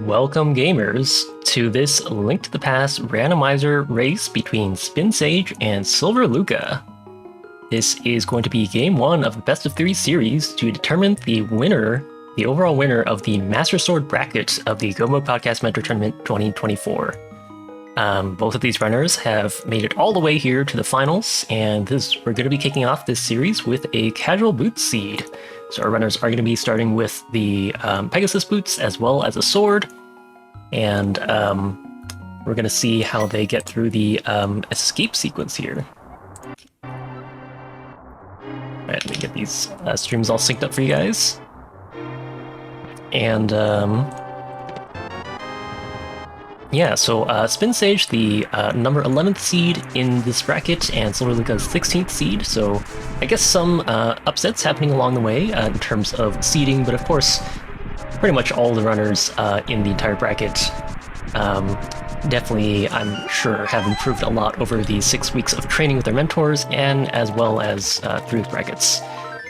Welcome, gamers, to this Link to the Past randomizer race between Spin Sage and Silver Luca. This is going to be game one of the best of three series to determine the winner, the overall winner of the Master Sword bracket of the Gomo Podcast Mentor Tournament 2024. Both of these runners have made it all the way here to the finals, and we're going to be kicking off this series with a casual boots seed. So our runners are going to be starting with the Pegasus boots as well as a sword, and we're going to see how they get through the escape sequence here. Alright, let me get these streams all synced up for you guys. And yeah, so Spin Sage, the number 11th seed in this bracket, and Silver Luca's 16th seed, so I guess some upsets happening along the way in terms of seeding, but of course, pretty much all the runners in the entire bracket definitely, I'm sure, have improved a lot over the 6 weeks of training with their mentors, and as well as through the brackets.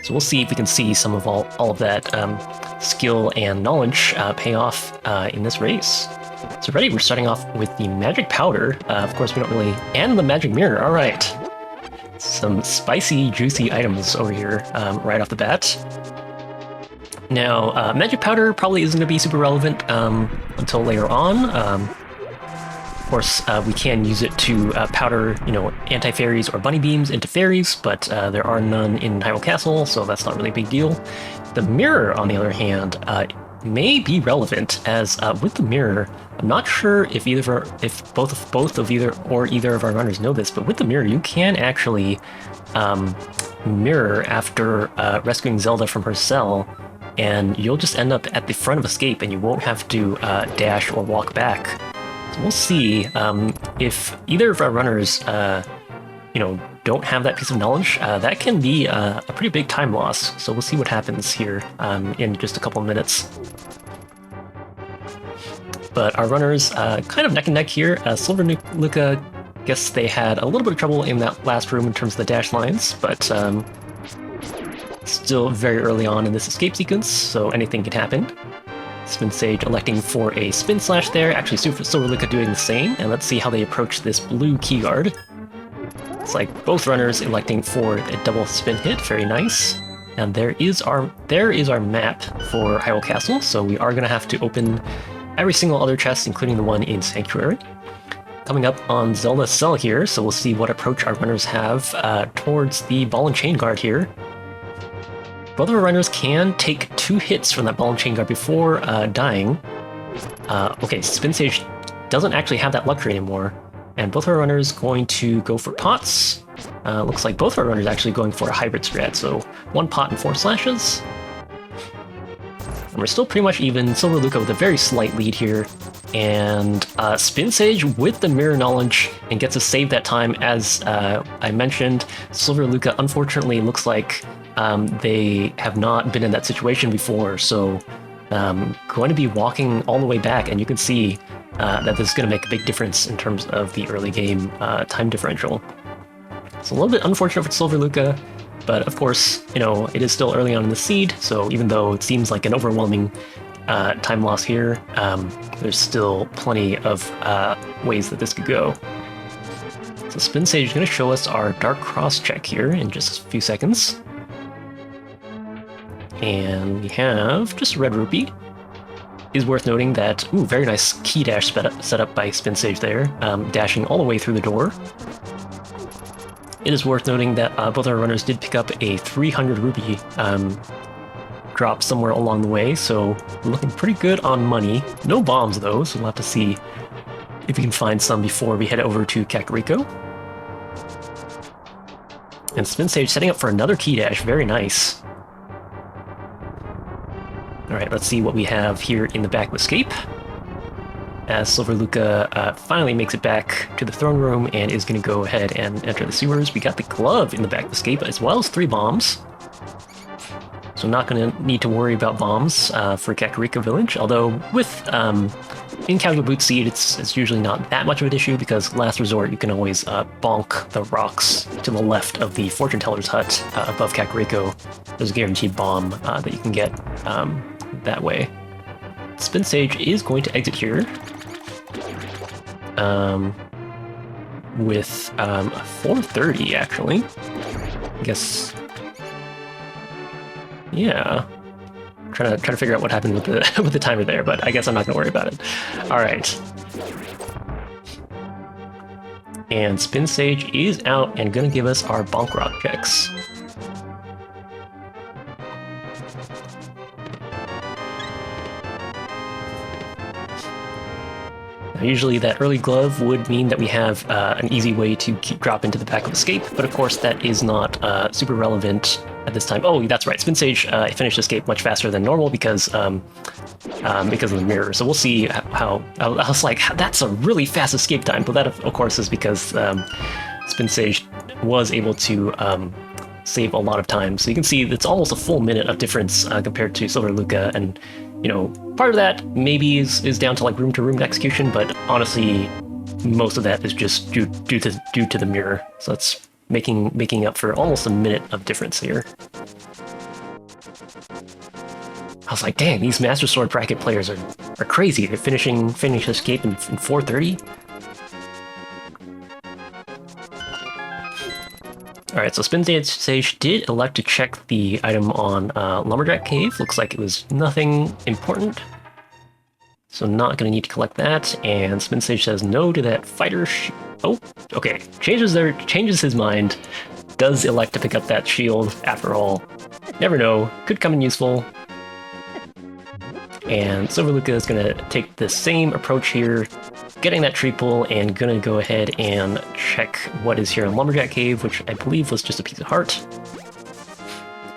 So we'll see if we can see some of all of that skill and knowledge pay off in this race. So ready, we're starting off with the Magic Powder. Of course, we don't really... And the Magic Mirror, alright. Some spicy, juicy items over here right off the bat. Now, Magic Powder probably isn't going to be super relevant until later on. Of course, we can use it to powder, anti-fairies or bunny beams into fairies, but there are none in Hyrule Castle, so that's not really a big deal. The Mirror, on the other hand, may be relevant, as with the Mirror, I'm not sure if both of either of our runners know this, but with the Mirror, you can actually mirror after rescuing Zelda from her cell, and you'll just end up at the front of Escape, and you won't have to dash or walk back. So we'll see if either of our runners, don't have that piece of knowledge. That can be a pretty big time loss. So we'll see what happens here in just a couple of minutes. But our runners kind of neck and neck here. Silver Luca, guess they had a little bit of trouble in that last room in terms of the dash lines, but still very early on in this escape sequence, so anything can happen. Spin Sage electing for a Spin Slash there, actually Silver Luca doing the same, and let's see how they approach this blue key guard. It's like both runners electing for a double spin hit, very nice. And there is our map for Hyrule Castle, so we are going to have to open every single other chest, including the one in Sanctuary. Coming up on Zelda's cell here, so we'll see what approach our runners have towards the ball and chain guard here. Both of our runners can take 2 hits from that ball and chain guard before dying. Okay, Spin Sage doesn't actually have that luxury anymore. And both our runners going to go for pots. Looks like both our runners actually going for a hybrid strat, so 1 pot and 4 slashes. And we're still pretty much even. Silver Luca with a very slight lead here. And Spin Sage with the mirror knowledge and gets to save that time. As I mentioned, Silver Luca unfortunately looks like they have not been in that situation before, so going to be walking all the way back, and you can see that this is going to make a big difference in terms of the early game time differential. It's a little bit unfortunate for Silver Luca, but of course, it is still early on in the seed, so even though it seems like an overwhelming time loss here, there's still plenty of ways that this could go. So Spin Sage is going to show us our Dark Cross check here in just a few seconds. And we have just a red rupee. It is worth noting that, very nice key dash set up by Spin Sage there, dashing all the way through the door. It is worth noting that both our runners did pick up a 300 rupee drop somewhere along the way, so we're looking pretty good on money. No bombs though, so we'll have to see if we can find some before we head over to Kakariko. And Spin Sage setting up for another key dash, very nice. Alright, let's see what we have here in the back of Escape. As Silver Luca finally makes it back to the throne room and is going to go ahead and enter the sewers. We got the glove in the back of Escape, as well as 3 bombs. So not going to need to worry about bombs for Kakariko Village, although with in Casual Boot Seed, it's usually not that much of an issue, because last resort you can always bonk the rocks to the left of the Fortune Teller's hut above Kakariko. There's a guaranteed bomb that you can get that way. Spin Sage is going to exit here. With 430 actually. I guess. Yeah. Trying to figure out what happened with the with the timer there, but I guess I'm not gonna worry about it. All right. And Spin Sage is out and gonna give us our Bonk Rock checks. Usually that early glove would mean that we have an easy way to drop into the back of Escape, but of course that is not super relevant at this time. Oh, that's right, Spin Sage finished Escape much faster than normal because of the mirror. So we'll see how... I was like, that's a really fast escape time, but that of course is because Spin Sage was able to save a lot of time. So you can see it's almost a full minute of difference compared to Silver Lucca, and you know, part of that maybe is down to like room-to-room execution, but honestly, most of that is just due to the mirror. So that's making up for almost a minute of difference here. I was like, dang, these Master Sword bracket players are crazy. They're finishing Escape in 430. Alright, so Spin Sage did elect to check the item on Lumberjack Cave. Looks like it was nothing important. So not going to need to collect that. And Spin Sage says no to that fighter oh, okay. Changes his mind. Does elect to pick up that shield after all. Never know. Could come in useful. And Silver Lucca is going to take the same approach here, getting that tree pull, and going to go ahead and check what is here in Lumberjack Cave, which I believe was just a piece of heart.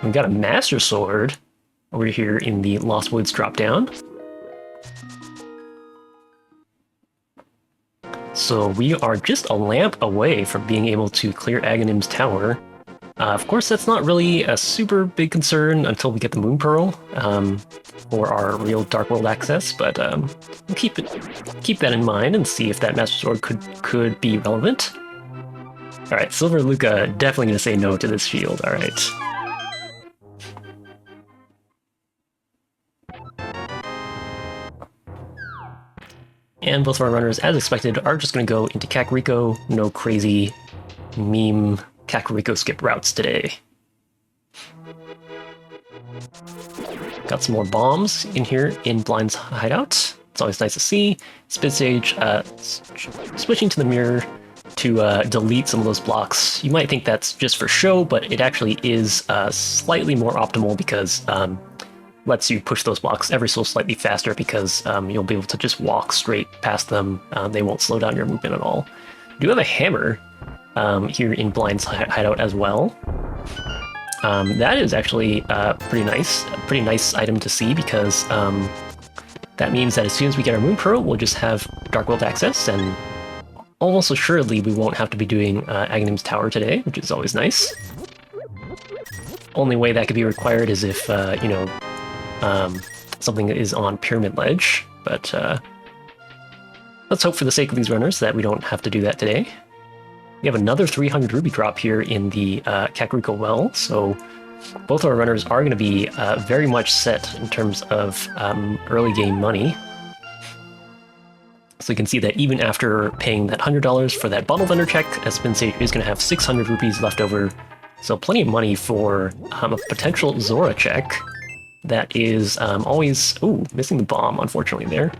We've got a Master Sword over here in the Lost Woods drop-down. So we are just a lamp away from being able to clear Aghanim's tower. Of course, that's not really a super big concern until we get the Moon Pearl for our real Dark World access, but we'll keep that in mind and see if that Master Sword could be relevant. All right, Silver Lucca definitely going to say no to this shield. All right. And both of our runners, as expected, are just going to go into Kakariko. No crazy meme Kakariko skip routes today. Got some more bombs in here in Blind's hideout. It's always nice to see. Spin Sage switching to the mirror to delete some of those blocks. You might think that's just for show, but it actually is slightly more optimal because lets you push those blocks ever so slightly faster because you'll be able to just walk straight past them. They won't slow down your movement at all. We do have a hammer here in Blind's hideout as well. That is actually a pretty nice item to see because that means that as soon as we get our Moon Pearl, we'll just have Dark World access, and almost assuredly we won't have to be doing Aghanim's Tower today, which is always nice. Only way that could be required is if, you know, something is on Pyramid Ledge, but let's hope for the sake of these runners that we don't have to do that today. We have another 300 ruby drop here in the Kakariko Well, so both our runners are going to be very much set in terms of early game money. So you can see that even after paying that $100 for that bottle vendor check, Spin Sage is going to have 600 rupees left over, so plenty of money for a potential Zora check. That is always... Ooh, missing the bomb, unfortunately, there.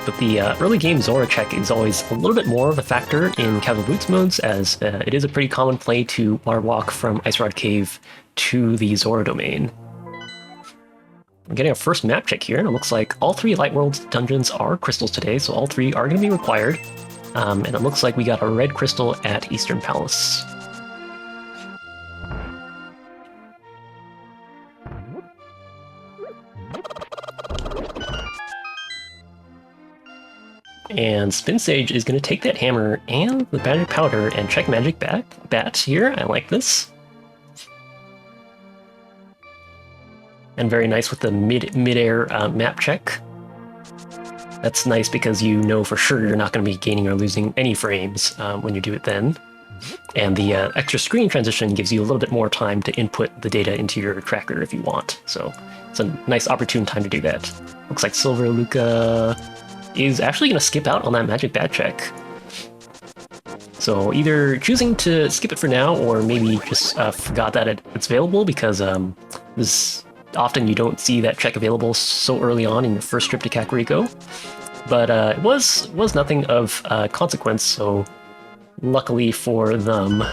But the early game Zora check is always a little bit more of a factor in Casual Boots modes, as it is a pretty common play to water walk from Ice Rod Cave to the Zora domain. We're getting our first map check here, and it looks like all 3 Light World dungeons are crystals today, so all 3 are going to be required. And it looks like we got a red crystal at Eastern Palace. And Spin Sage is going to take that hammer and the magic powder and check magic bat here. I like this. And very nice with the mid-air map check. That's nice because you know for sure you're not going to be gaining or losing any frames when you do it then. And the extra screen transition gives you a little bit more time to input the data into your tracker if you want. So it's a nice opportune time to do that. Looks like Silver Luca is actually going to skip out on that magic bat check. So either choosing to skip it for now, or maybe just forgot that it's available, because this often you don't see that check available so early on in your first trip to Kakariko. But it was nothing of consequence, so luckily for them,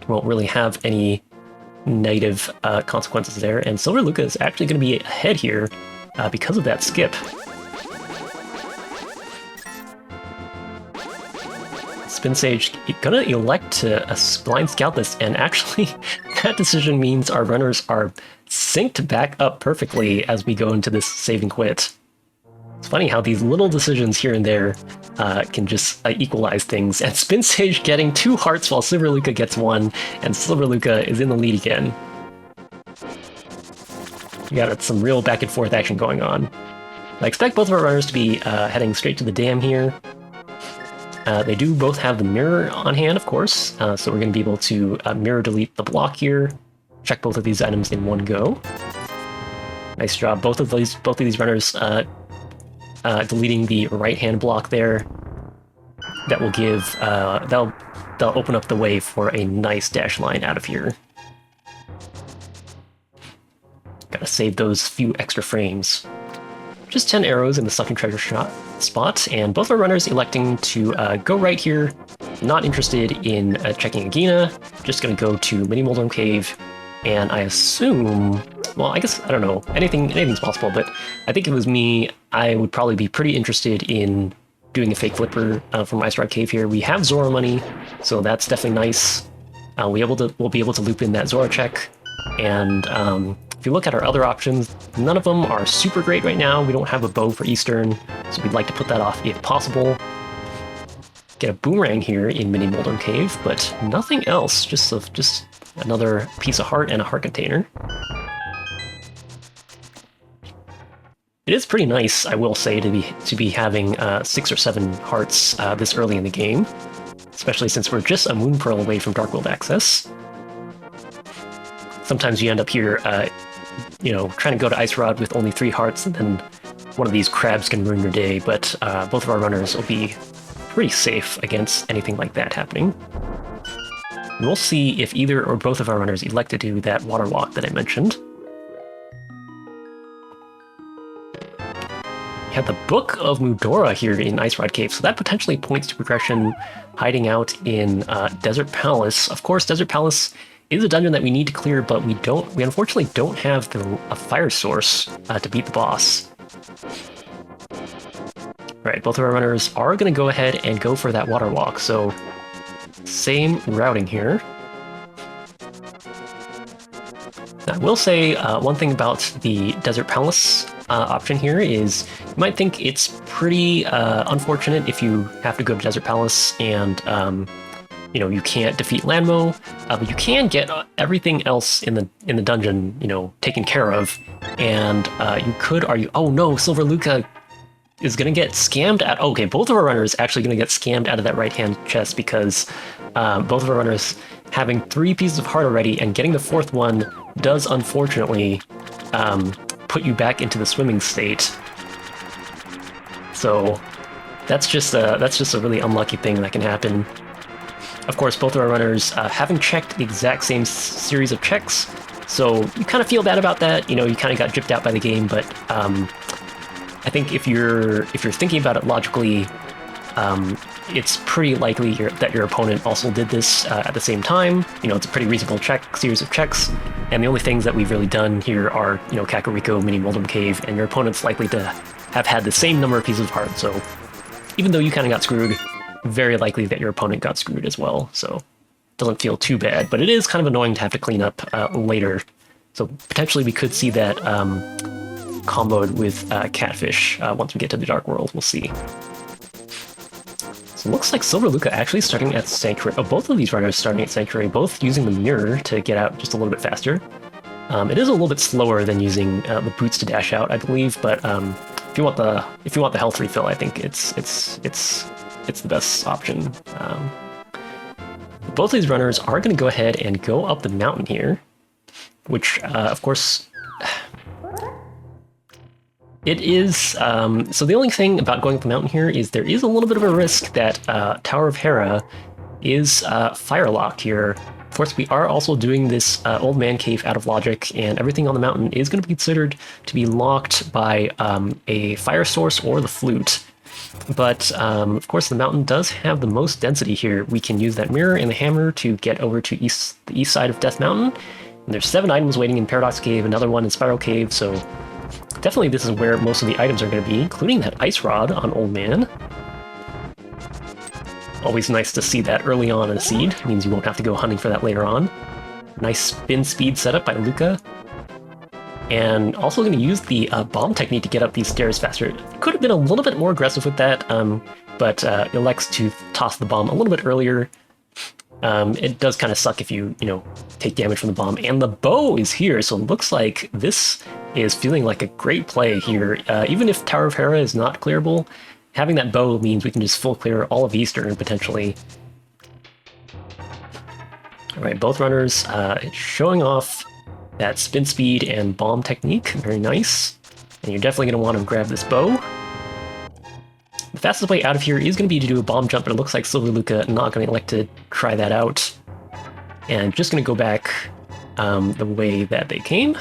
won't really have any negative consequences there. And Silver Luca is actually going to be ahead here because of that skip. Spin Sage gonna elect to blind scout this, and actually that decision means our runners are synced back up perfectly as we go into this save and quit. It's funny how these little decisions here and there can just equalize things, and Spin Sage getting 2 hearts while Silver Luca gets 1, and Silver Luca is in the lead again. We got some real back and forth action going on. I expect both of our runners to be heading straight to the dam here. They do both have the mirror on hand, of course, so we're going to be able to mirror delete the block here, check both of these items in one go. Nice job, both of these runners deleting the right-hand block there. That will give that'll open up the way for a nice dash line out of here. Gotta save those few extra frames. Just 10 arrows in the sunken treasure spot, and both our runners electing to go right here. Not interested in checking Agina, just gonna go to Mini Moldrum Cave, and I assume, well, I guess, I don't know, anything's possible, but I think if it was me, I would probably be pretty interested in doing a fake flipper from Ice Rod Cave here. We have Zora money, so that's definitely nice. We'll be able to loop in that Zora check, and if you look at our other options, none of them are super great right now. We don't have a bow for Eastern, so we'd like to put that off if possible. Get a boomerang here in Mini Moldrum Cave, but nothing else. Just another piece of heart and a heart container. It is pretty nice, I will say, to be having 6 or 7 hearts this early in the game, especially since we're just a Moon Pearl away from Dark World access. Sometimes you end up here, trying to go to Ice Rod with only 3 hearts, and then one of these crabs can ruin your day, but both of our runners will be pretty safe against anything like that happening. And we'll see if either or both of our runners elect to do that water walk that I mentioned. We have the Book of Mudora here in Ice Rod Cave, so that potentially points to progression hiding out in Desert Palace. Of course, Desert Palace is a dungeon that we need to clear, but we unfortunately don't have a fire source to beat the boss. Alright, both of our runners are going to go ahead and go for that water walk, so same routing here. Now, I will say one thing about the Desert Palace option here is you might think it's pretty unfortunate if you have to go to Desert Palace and you can't defeat Lanmo, but you can get everything else in the dungeon, taken care of, and you could argue, oh no, Silver Luca is gonna get scammed at. Okay, both of our runners actually gonna get scammed out of that right-hand chest because both of our runners having 3 pieces of heart already, and getting the 4th one does unfortunately put you back into the swimming state. So that's just a really unlucky thing that can happen. Of course, both of our runners haven't checked the exact same series of checks, so you kind of feel bad about that. You kind of got gypped out by the game, but I think if you're thinking about it logically, it's pretty likely that your opponent also did this at the same time. It's a pretty reasonable series of checks, and the only things that we've really done here are, Kakariko, Mini Moldrum Cave, and your opponent's likely to have had the same number of pieces of heart, so even though you kind of got screwed, very likely that your opponent got screwed as well, so it doesn't feel too bad, but it is kind of annoying to have to clean up later. So potentially we could see that comboed with Catfish once we get to the Dark World. We'll see. So it looks like Silver Luca actually starting at Sanctuary. Oh, both of these runners starting at Sanctuary, both using the mirror to get out just a little bit faster. It is a little bit slower than using the boots to dash out, I believe, but if you want the health refill, I think it's the best option. Both of these runners are going to go ahead and go up the mountain here, which, of course, It is, so the only thing about going up the mountain here is there is a little bit of a risk that Tower of Hera is fire locked here. Of course, we are also doing this old man cave out of logic, and everything on the mountain is going to be considered to be locked by a fire source or the flute. But of course, the mountain does have the most density here. We can use that mirror and the hammer to get over to the east side of Death Mountain. And there's 7 items waiting in Paradox Cave, another one in Spiral Cave, so definitely this is where most of the items are going to be, including that Ice Rod on Old Man. Always nice to see that early on in a seed. It means you won't have to go hunting for that later on. Nice spin speed setup by Luca. And also going to use the bomb technique to get up these stairs faster. Could have been a little bit more aggressive with that, but elects to toss the bomb a little bit earlier. It does kind of suck if you take damage from the bomb. And the bow is here, so it looks like this is feeling like a great play here. Even if Tower of Hera is not clearable, having that bow means we can just full clear all of Eastern, potentially. Alright, both runners showing off that spin speed and bomb technique. Very nice. And you're definitely going to want to grab this bow. The fastest way out of here is going to be to do a bomb jump, but it looks like Silver Luca not going to elect to try that out. And just going to go back the way that they came.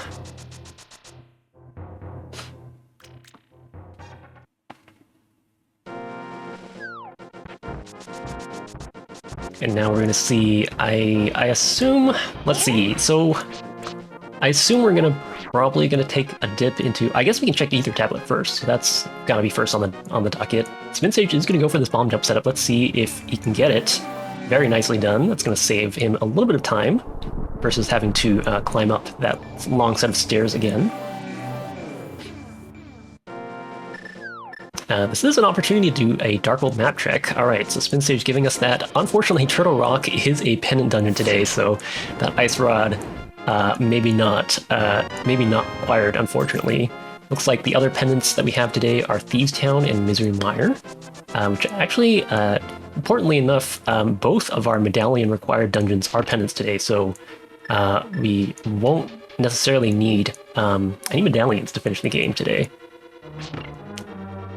And now we're going to see, I assume, let's see, so I assume we're probably gonna take a dip into, I guess we can check the Ether Tablet first, so that's gotta be first on the docket. Spin Sage is gonna go for this bomb jump setup. Let's see if he can get it. Very nicely done. That's gonna save him a little bit of time versus having to climb up that long set of stairs again. This is an opportunity to do a Dark World map check. Alright, so Spin Sage giving us that. Unfortunately, Turtle Rock is a pendant dungeon today, so that Ice Rod maybe not required, unfortunately. Looks like the other pendants that we have today are Thieves Town and Misery Mire, which actually, importantly enough, both of our medallion required dungeons are pendants today, so we won't necessarily need any medallions to finish the game today.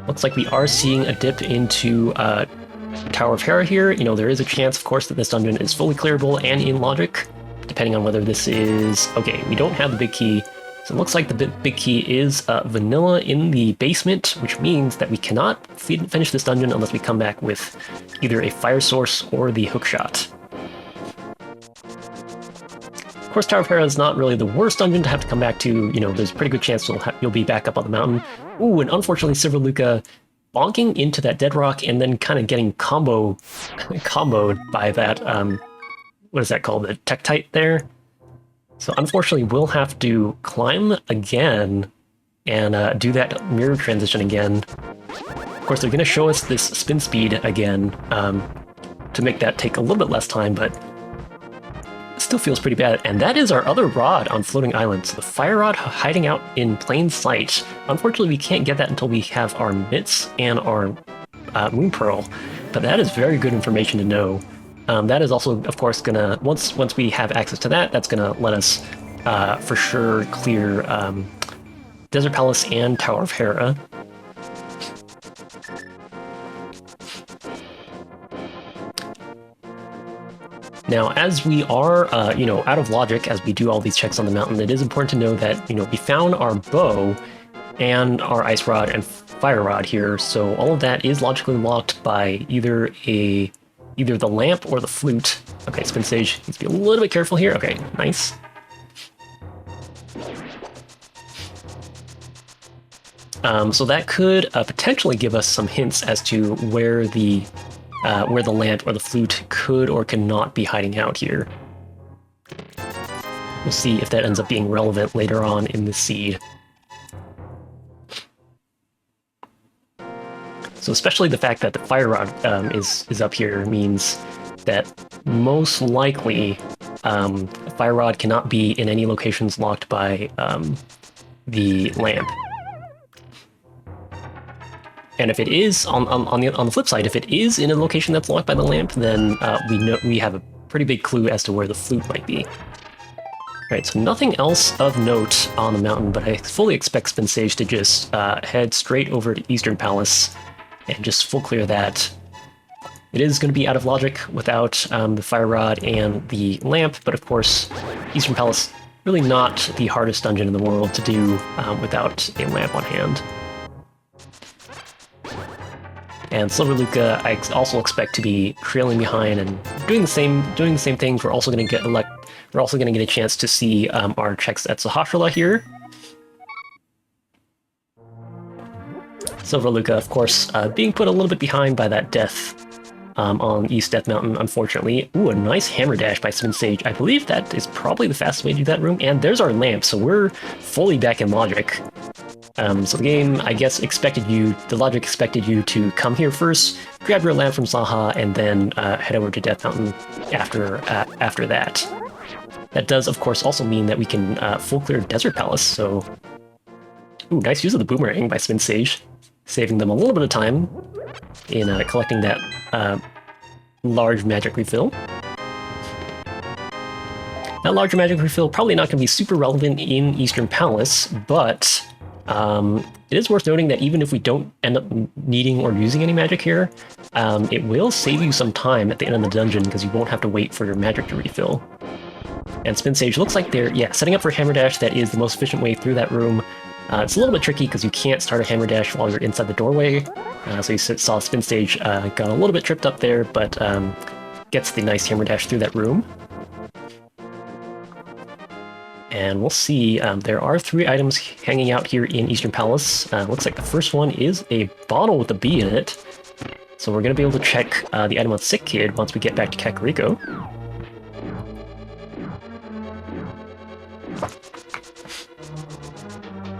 Looks like we are seeing a dip into Tower of Hera here. There is a chance, of course, that this dungeon is fully clearable and in logic, depending on whether this is... Okay, we don't have the big key, so it looks like the big key is vanilla in the basement, which means that we cannot finish this dungeon unless we come back with either a fire source or the hookshot. Of course, Tower of Hera is not really the worst dungeon to have to come back to. There's a pretty good chance you'll be back up on the mountain. Ooh, and unfortunately, Silver Luca bonking into that dead rock and then kind of getting comboed by that, what is that called? The Tektite there. So unfortunately, we'll have to climb again and do that mirror transition again. Of course, they're going to show us this spin speed again to make that take a little bit less time, but it still feels pretty bad. And that is our other rod on Floating Island. So the fire rod hiding out in plain sight. Unfortunately, we can't get that until we have our mitts and our moon pearl, but that is very good information to know. That is also, of course, gonna, once we have access to that, that's gonna let us for sure clear Desert Palace and Tower of Hera. Now, as we are, out of logic as we do all these checks on the mountain, it is important to know that, we found our bow and our ice rod and fire rod here, so all of that is logically locked by either the lamp or the flute. Okay, Spin Sage needs to be a little bit careful here. Okay, nice. So that could potentially give us some hints as to where the lamp or the flute could or cannot be hiding out here. We'll see if that ends up being relevant later on in the seed. So especially the fact that the fire rod is up here means that most likely fire rod cannot be in any locations locked by the lamp. And if it is, on the flip side, if it is in a location that's locked by the lamp, then we have a pretty big clue as to where the flute might be. Right, so nothing else of note on the mountain, but I fully expect Spin Sage to just head straight over to Eastern Palace and just full clear that. It is going to be out of logic without the Fire Rod and the lamp, but of course, Eastern Palace really not the hardest dungeon in the world to do without a lamp on hand. And Silver Luca, I also expect to be trailing behind and doing the same things. We're also going to get a chance to see our checks at Sahasrahla here. Silver Luca, of course, being put a little bit behind by that death on East Death Mountain, unfortunately. Ooh, a nice hammer dash by Spin Sage. I believe that is probably the fastest way to do that room. And there's our lamp, so we're fully back in logic. So the game, I guess, the logic expected you to come here first, grab your lamp from Saha, and then head over to Death Mountain after that. That does, of course, also mean that we can full clear Desert Palace, so... Ooh, nice use of the boomerang by Spin Sage, saving them a little bit of time in collecting that large magic refill. That larger magic refill probably not going to be super relevant in Eastern Palace, but it is worth noting that even if we don't end up needing or using any magic here, it will save you some time at the end of the dungeon because you won't have to wait for your magic to refill. And Spin Sage looks like they're, setting up for Hammer Dash. That is the most efficient way through that room. It's a little bit tricky because you can't start a Hammer Dash while you're inside the doorway. So you saw Spin Stage got a little bit tripped up there, but gets the nice Hammer Dash through that room. And we'll see, there are 3 items hanging out here in Eastern Palace. Looks like the first one is a bottle with a bee in it. So we're going to be able to check the item on Sick Kid once we get back to Kakariko.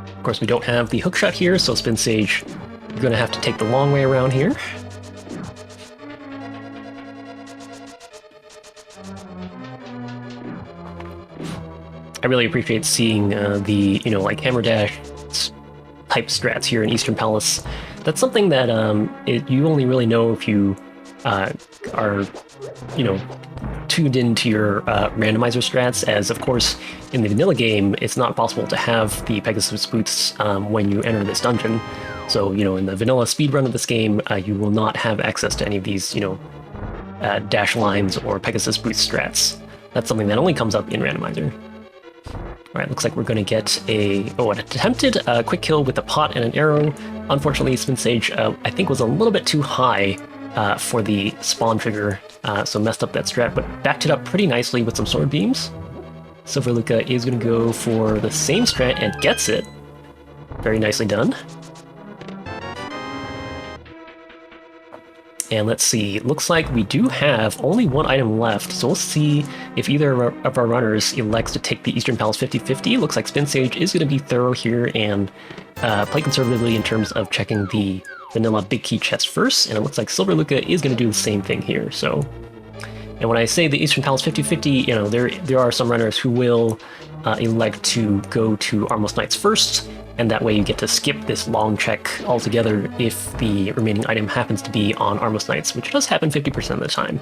Of course, we don't have the hookshot here, so Spin Sage, you're going to have to take the long way around here. I really appreciate seeing the, like Hammer Dash type strats here in Eastern Palace. That's something that you only really know if you are, tuned into your randomizer strats, as of course in the vanilla game it's not possible to have the Pegasus boots when you enter this dungeon. So, in the vanilla speedrun of this game, you will not have access to any of these, dash lines or Pegasus boots strats. That's something that only comes up in randomizer. Alright, looks like we're going to get an attempted quick kill with a pot and an arrow. Unfortunately, Spin Sage, I think, was a little bit too high for the spawn trigger, so messed up that strat, but backed it up pretty nicely with some sword beams. Silver Luca is going to go for the same strat and gets it. Very nicely done. And let's see, looks like we do have only 1 item left, so we'll see if either of our runners elects to take the Eastern Palace 50-50. Looks like Spin Sage is going to be thorough here and play conservatively in terms of checking the vanilla big key chest first, and it looks like Silver Luca is going to do the same thing here. So, and when I say the Eastern Palace 50-50, there are some runners who will elect to go to Armless Knights first, and that way you get to skip this long check altogether if the remaining item happens to be on Armless Knights, which does happen 50% of the time.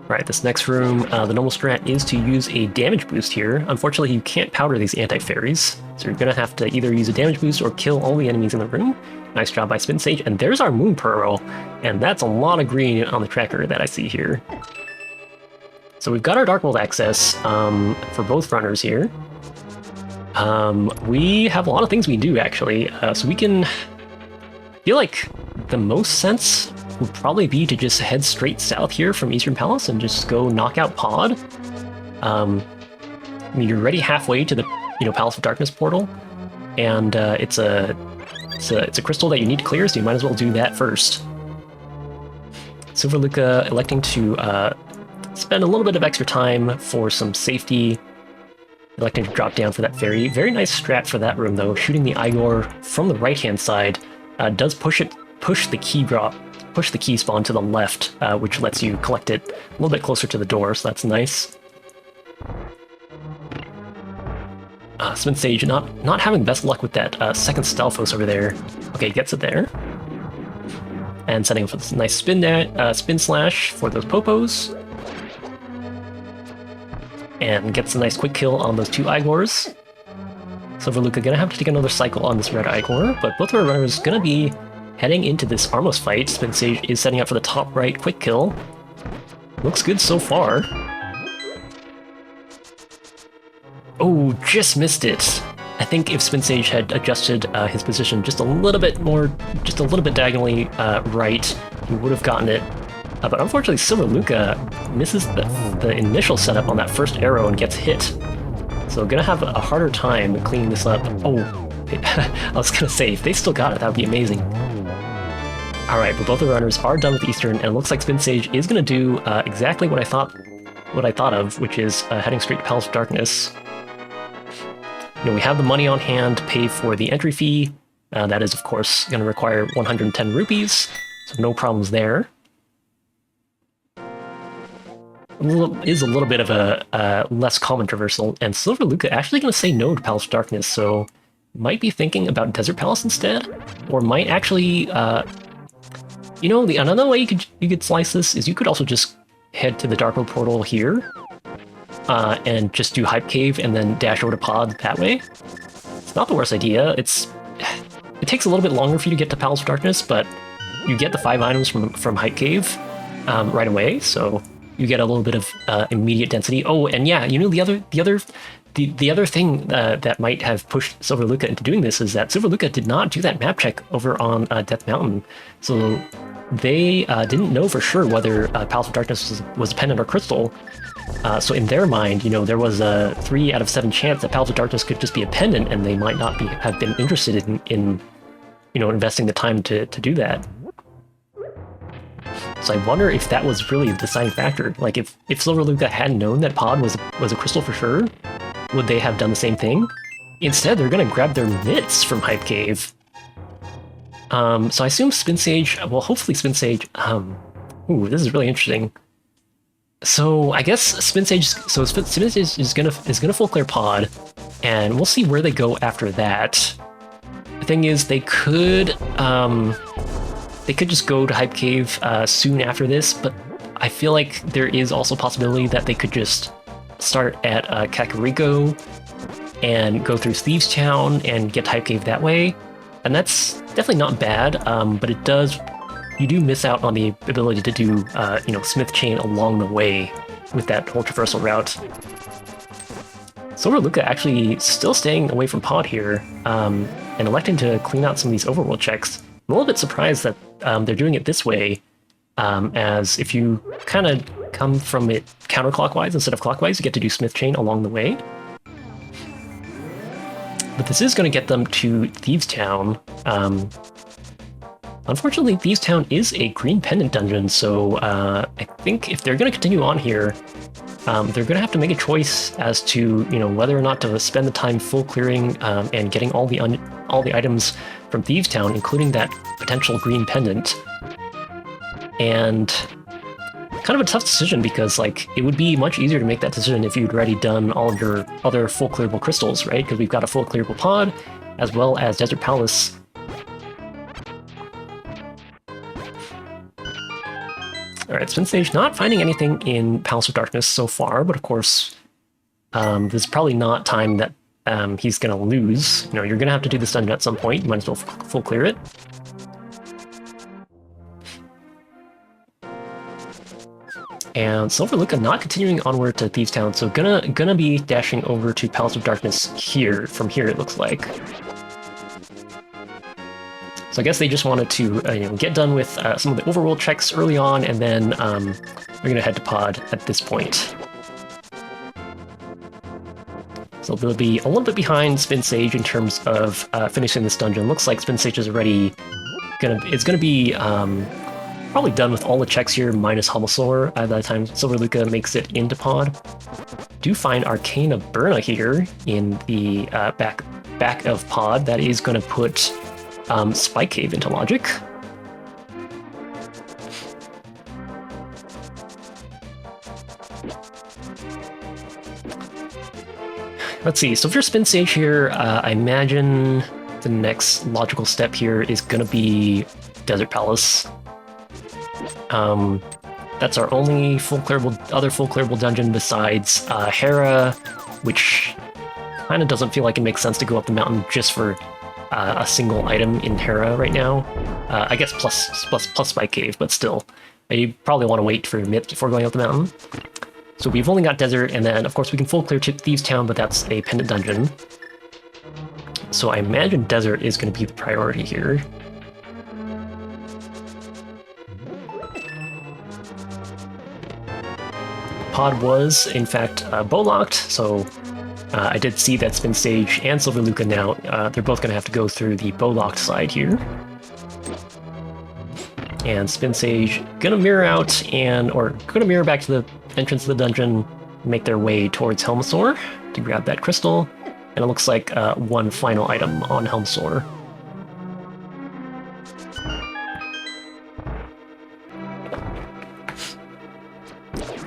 Right, this next room, the normal strat is to use a damage boost here. Unfortunately, you can't powder these anti-fairies, so you're going to have to either use a damage boost or kill all the enemies in the room. Nice job by Spin Sage, and there's our Moon Pearl, and that's a lot of green on the tracker that I see here. So we've got our Dark World access for both runners here. We have a lot of things we can do, actually, so we can... I feel like the most sense would probably be to just head straight south here from Eastern Palace and just go knock out Pod. I mean, you're already halfway to the Palace of Darkness portal, and it's a crystal that you need to clear, so you might as well do that first. Silver Luca electing to spend a little bit of extra time for some safety, electing to drop down for that fairy. Very nice strat for that room, though. Shooting the Igor from the right-hand side does push the key spawn to the left, which lets you collect it a little bit closer to the door, so that's nice. Spin Sage not having the best luck with that second Stalfos over there. Okay, gets it there. and setting up with a nice spin slash for those popos. And gets a nice quick kill on those two Igors. Silverluca gonna have to take another cycle on this red Igor, but both of our runners gonna be heading into this Armos fight. Spin Sage is setting up for the top right quick kill. Looks good so far. Oh, just missed it. I think if Spin Sage had adjusted his position just a little bit more, just a little bit diagonally right, he would have gotten it. But unfortunately, Silverluca misses the initial setup on that first arrow and gets hit. So gonna have a harder time cleaning this up. Oh, I was gonna say, if they still got it, that would be amazing. Alright, but both the runners are done with Eastern, and it looks like Spin Sage is gonna do exactly what I thought of, which is heading straight to Palace of Darkness. You know, we have the money on hand to pay for the entry fee. That is, of course, going to require 110 rupees, so no problems there. Is a little bit of a less common traversal, and Silverluca actually going to say no to Palace of Darkness, so might be thinking about Desert Palace instead, or might actually, you know, another way you could slice this is you could also just head to the Darkroad portal here, and just do Hype Cave and then dash over to Pod that way. It's not the worst idea. It takes a little bit longer for you to get to Palace of Darkness, but you get the 5 items from Hype Cave right away, so you get a little bit of immediate density. Oh, and yeah, you know, the other thing that might have pushed Silverluca into doing this is that Silverluca did not do that map check over on Death Mountain, so they didn't know for sure whether Palace of Darkness was pendant or crystal. So in their mind, you know, there was a 3 out of 7 chance that Palace of Darkness could just be a pendant, and they might not have been interested in you know, investing the time to do that. So I wonder if that was really the deciding factor. Like, if Silverluca hadn't known that Pod was a crystal for sure, would they have done the same thing? Instead, they're gonna grab their mitts from Hype Cave. So I assume Spin Sage, well, hopefully Spin Sage, ooh, this is really interesting. So I guess Spin Sage is gonna full clear Pod, and we'll see where they go after that. The thing is, they could just go to Hype Cave soon after this, but I feel like there is also a possibility that they could just start at Kakariko and go through Thieves Town and get to Hype Cave that way, and that's definitely not bad. But you do miss out on the ability to do you know, Smith Chain along the way with that whole traversal route. Silverluca actually still staying away from Pod here, and electing to clean out some of these overworld checks. I'm a little bit surprised that they're doing it this way, as if you kind of come from it counterclockwise instead of clockwise, you get to do Smith Chain along the way. But this is going to get them to Thieves Town. Unfortunately, Thieves Town is a green pendant dungeon, so I think if they're going to continue on here, they're going to have to make a choice as to, you know, whether or not to spend the time full clearing and getting all the items from Thieves Town, including that potential green pendant. And kind of a tough decision, because like, it would be much easier to make that decision if you'd already done all of your other full clearable crystals, right? Because we've got a full clearable Pod as well as Desert Palace. Alright, Spin Sage not finding anything in Palace of Darkness so far, but of course, this is probably not time that he's going to lose. You know, you're going to have to do this dungeon at some point. You might as well full clear it. And Silverluca not continuing onward to Thieves Town, so gonna be dashing over to Palace of Darkness here. From here, it looks like. So I guess they just wanted to you know, get done with some of the overworld checks early on, and then they're going to head to Pod at this point. So they'll be a little bit behind Spin Sage in terms of finishing this dungeon. Looks like Spin Sage is already gonna be probably done with all the checks here, minus Homosor by the time Silverluca makes it into Pod. Do find Arcana Burna here in the back of Pod. That is going to put Spike Cave into Logic. Let's see, so if you're Spin Sage here, I imagine the next logical step here is going to be Desert Palace. That's our only other full clearable dungeon besides Hera, which kind of doesn't feel like it makes sense to go up the mountain just for a single item in Hera right now. I guess plus Spike Cave, but still. You probably want to wait for Myth before going up the mountain. So we've only got Desert, and then of course we can full clear Thieves Town, but that's a pendant dungeon. So I imagine Desert is going to be the priority here. Pod was, in fact, bow-locked, so I did see that Spin Sage and Silver Luca now, they're both going to have to go through the bow-locked side here. And Spin Sage gonna mirror out or gonna mirror back to the entrance of the dungeon, make their way towards Helmsor to grab that crystal, and it looks like one final item on Helmsor.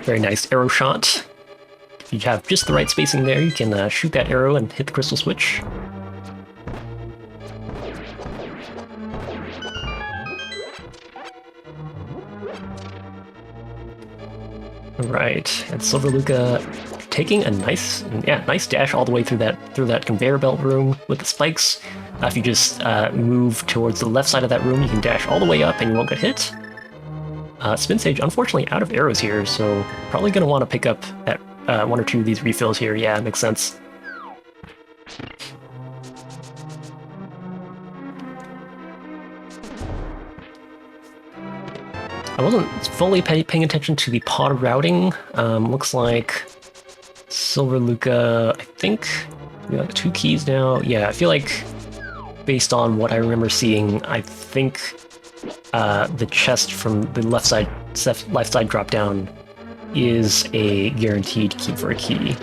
Very nice arrow shot. If you have just the right spacing there, you can shoot that arrow and hit the crystal switch. Right, and Silver Luca taking a nice dash all the way through that conveyor belt room with the spikes. If you just move towards the left side of that room, you can dash all the way up and you won't get hit. Spin Sage, unfortunately, out of arrows here, so probably going to want to pick up at one or two of these refills here. Yeah, makes sense. I wasn't fully paying attention to the pod routing. Looks like Silver Luca, I think we got 2 keys now. Yeah, I feel like based on what I remember seeing, I think the chest from the left side drop down is a guaranteed key for a key.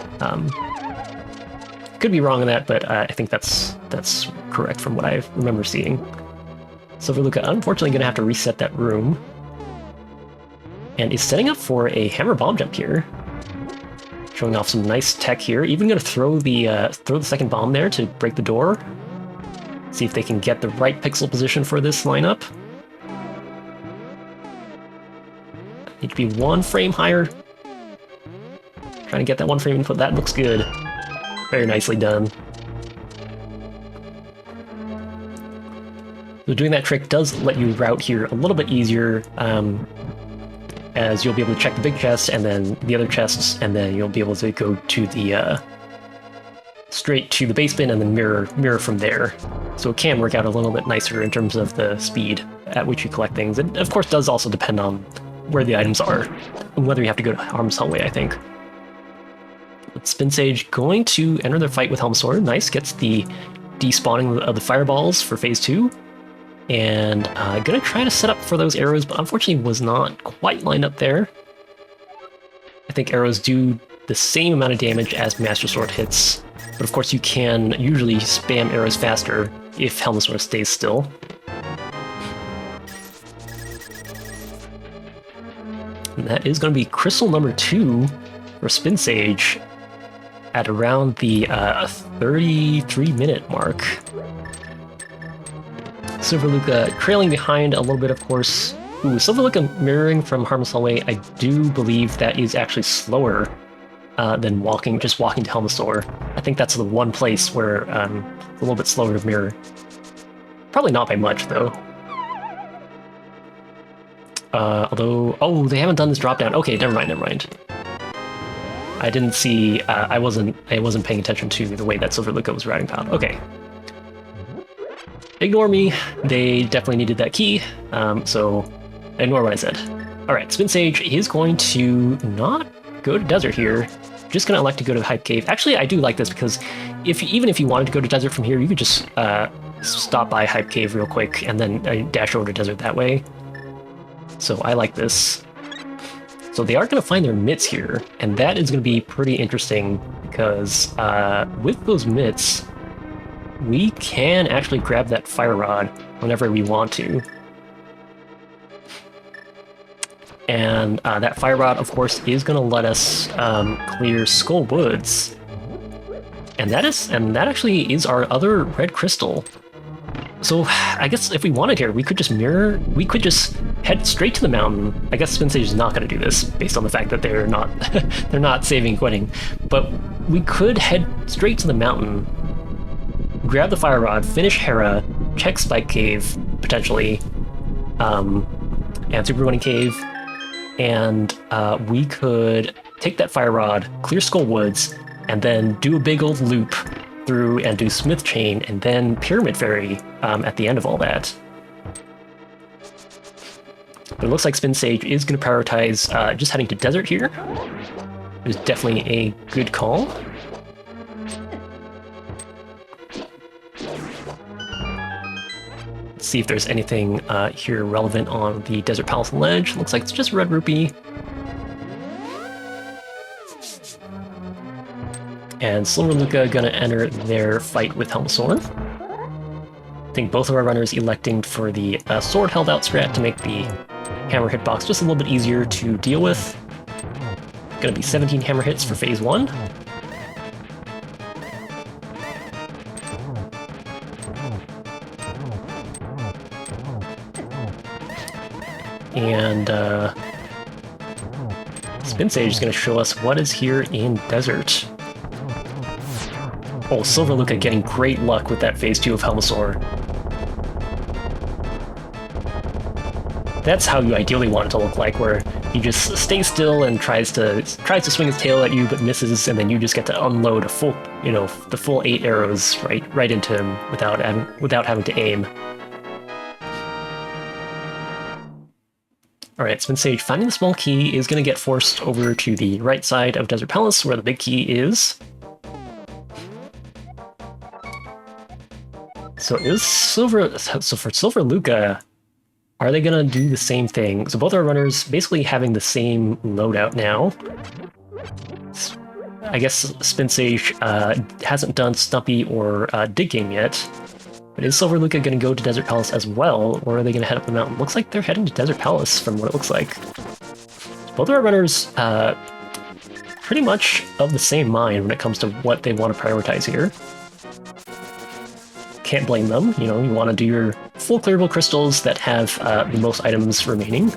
Could be wrong on that, but I think that's correct from what I remember seeing. Silver Luca, unfortunately, gonna have to reset that room. And is setting up for a hammer bomb jump here. Showing off some nice tech here. Even going to throw the second bomb there to break the door. See if they can get the right pixel position for this lineup. Need to be 1 frame higher. Trying to get that 1 frame input. That looks good. Very nicely done. So doing that trick does let you route here a little bit easier. As you'll be able to check the big chest and then the other chests, and then you'll be able to go to the straight to the basement and then mirror from there. So it can work out a little bit nicer in terms of the speed at which you collect things. It of course does also depend on where the items are and whether you have to go to Harm's Hellway, I think. But Spin Sage going to enter their fight with Helmsor. Nice, gets the despawning of the fireballs for phase 2. And gonna try to set up for those arrows, but unfortunately was not quite lined up there. I think arrows do the same amount of damage as Master Sword hits, but of course you can usually spam arrows faster if Helmsor stays still. And that is going to be crystal number 2 for Spin Sage at around the 33-minute mark. Silver Luca trailing behind a little bit, of course. Ooh, Silver Luca mirroring from Harm's Hellway. I do believe that is actually slower than just walking to Helmsor. I think that's the one place where it's a little bit slower to mirror. Probably not by much, though. Although, oh, they haven't done this drop down. Okay, never mind. I didn't see. I wasn't paying attention to the way that Silver Luca was routing down. Okay. Ignore me, they definitely needed that key, so ignore what I said. Alright, Spin Sage is going to not go to Desert here, just going to elect to go to Hype Cave. Actually, I do like this because even if you wanted to go to Desert from here, you could just stop by Hype Cave real quick and then dash over to Desert that way. So I like this. So they are going to find their mitts here, and that is going to be pretty interesting because with those mitts, we can actually grab that fire rod whenever we want to. And that fire rod, of course, is going to let us clear Skull Woods. And that actually is our other red crystal. So I guess if we wanted here, we could just mirror. We could just head straight to the mountain. I guess Spin Sage is not going to do this based on the fact that they're not they're not saving quitting. But we could head straight to the mountain, grab the Fire Rod, finish Hera, check Spike Cave potentially, and Super Running Cave, and we could take that Fire Rod, clear Skull Woods, and then do a big old loop through and do Smith Chain, and then Pyramid Fairy at the end of all that. But it looks like Spin Sage is going to prioritize just heading to Desert here. It is definitely a good call. Let's see if there's anything here relevant on the Desert Palace ledge. Looks like it's just Red Rupee. And Silver Luca gonna enter their fight with Helmasaur. I think both of our runners electing for the sword held out strat to make the hammer hitbox just a little bit easier to deal with. Gonna be 17 hammer hits for phase 1. And Spin Sage is gonna show us what is here in Desert. Oh, Silver Luca getting great luck with that phase 2 of Helmasaur. That's how you ideally want it to look like, where he just stays still and tries to swing his tail at you, but misses, and then you just get to unload a full, the full 8 arrows right into him without having to aim. All right, Spin Sage finding the small key is going to get forced over to the right side of Desert Palace, where the big key is. So for Silver Luca, are they gonna do the same thing? So both our runners basically having the same loadout now. I guess Spin Sage hasn't done Stumpy or Dig Game yet. But is Silver Luca gonna go to Desert Palace as well, or are they gonna head up the mountain? Looks like they're heading to Desert Palace from what it looks like. Both of our runners pretty much of the same mind when it comes to what they want to prioritize here. Can't blame them, you want to do your full clearable crystals that have the most items remaining.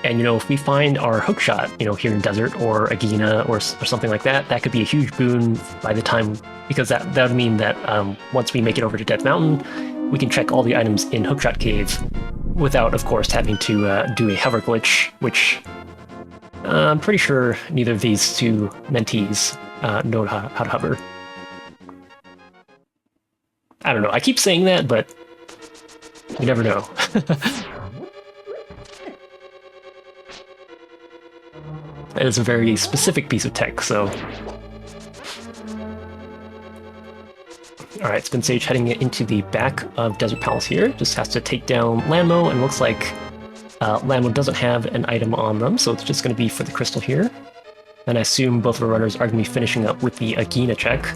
And, if we find our hookshot, here in Desert or Agena or something like that, that could be a huge boon by the time, because that would mean that once we make it over to Dead Mountain, we can check all the items in Hookshot Cave without, of course, having to do a hover glitch, which I'm pretty sure neither of these two mentees know how to hover. I don't know, I keep saying that, but you never know. That is a very specific piece of tech, so... Alright, Spin Sage heading into the back of Desert Palace here. Just has to take down Lanmo, and looks like Lanmo doesn't have an item on them, so it's just going to be for the crystal here. And I assume both of our runners are going to be finishing up with the Agena check.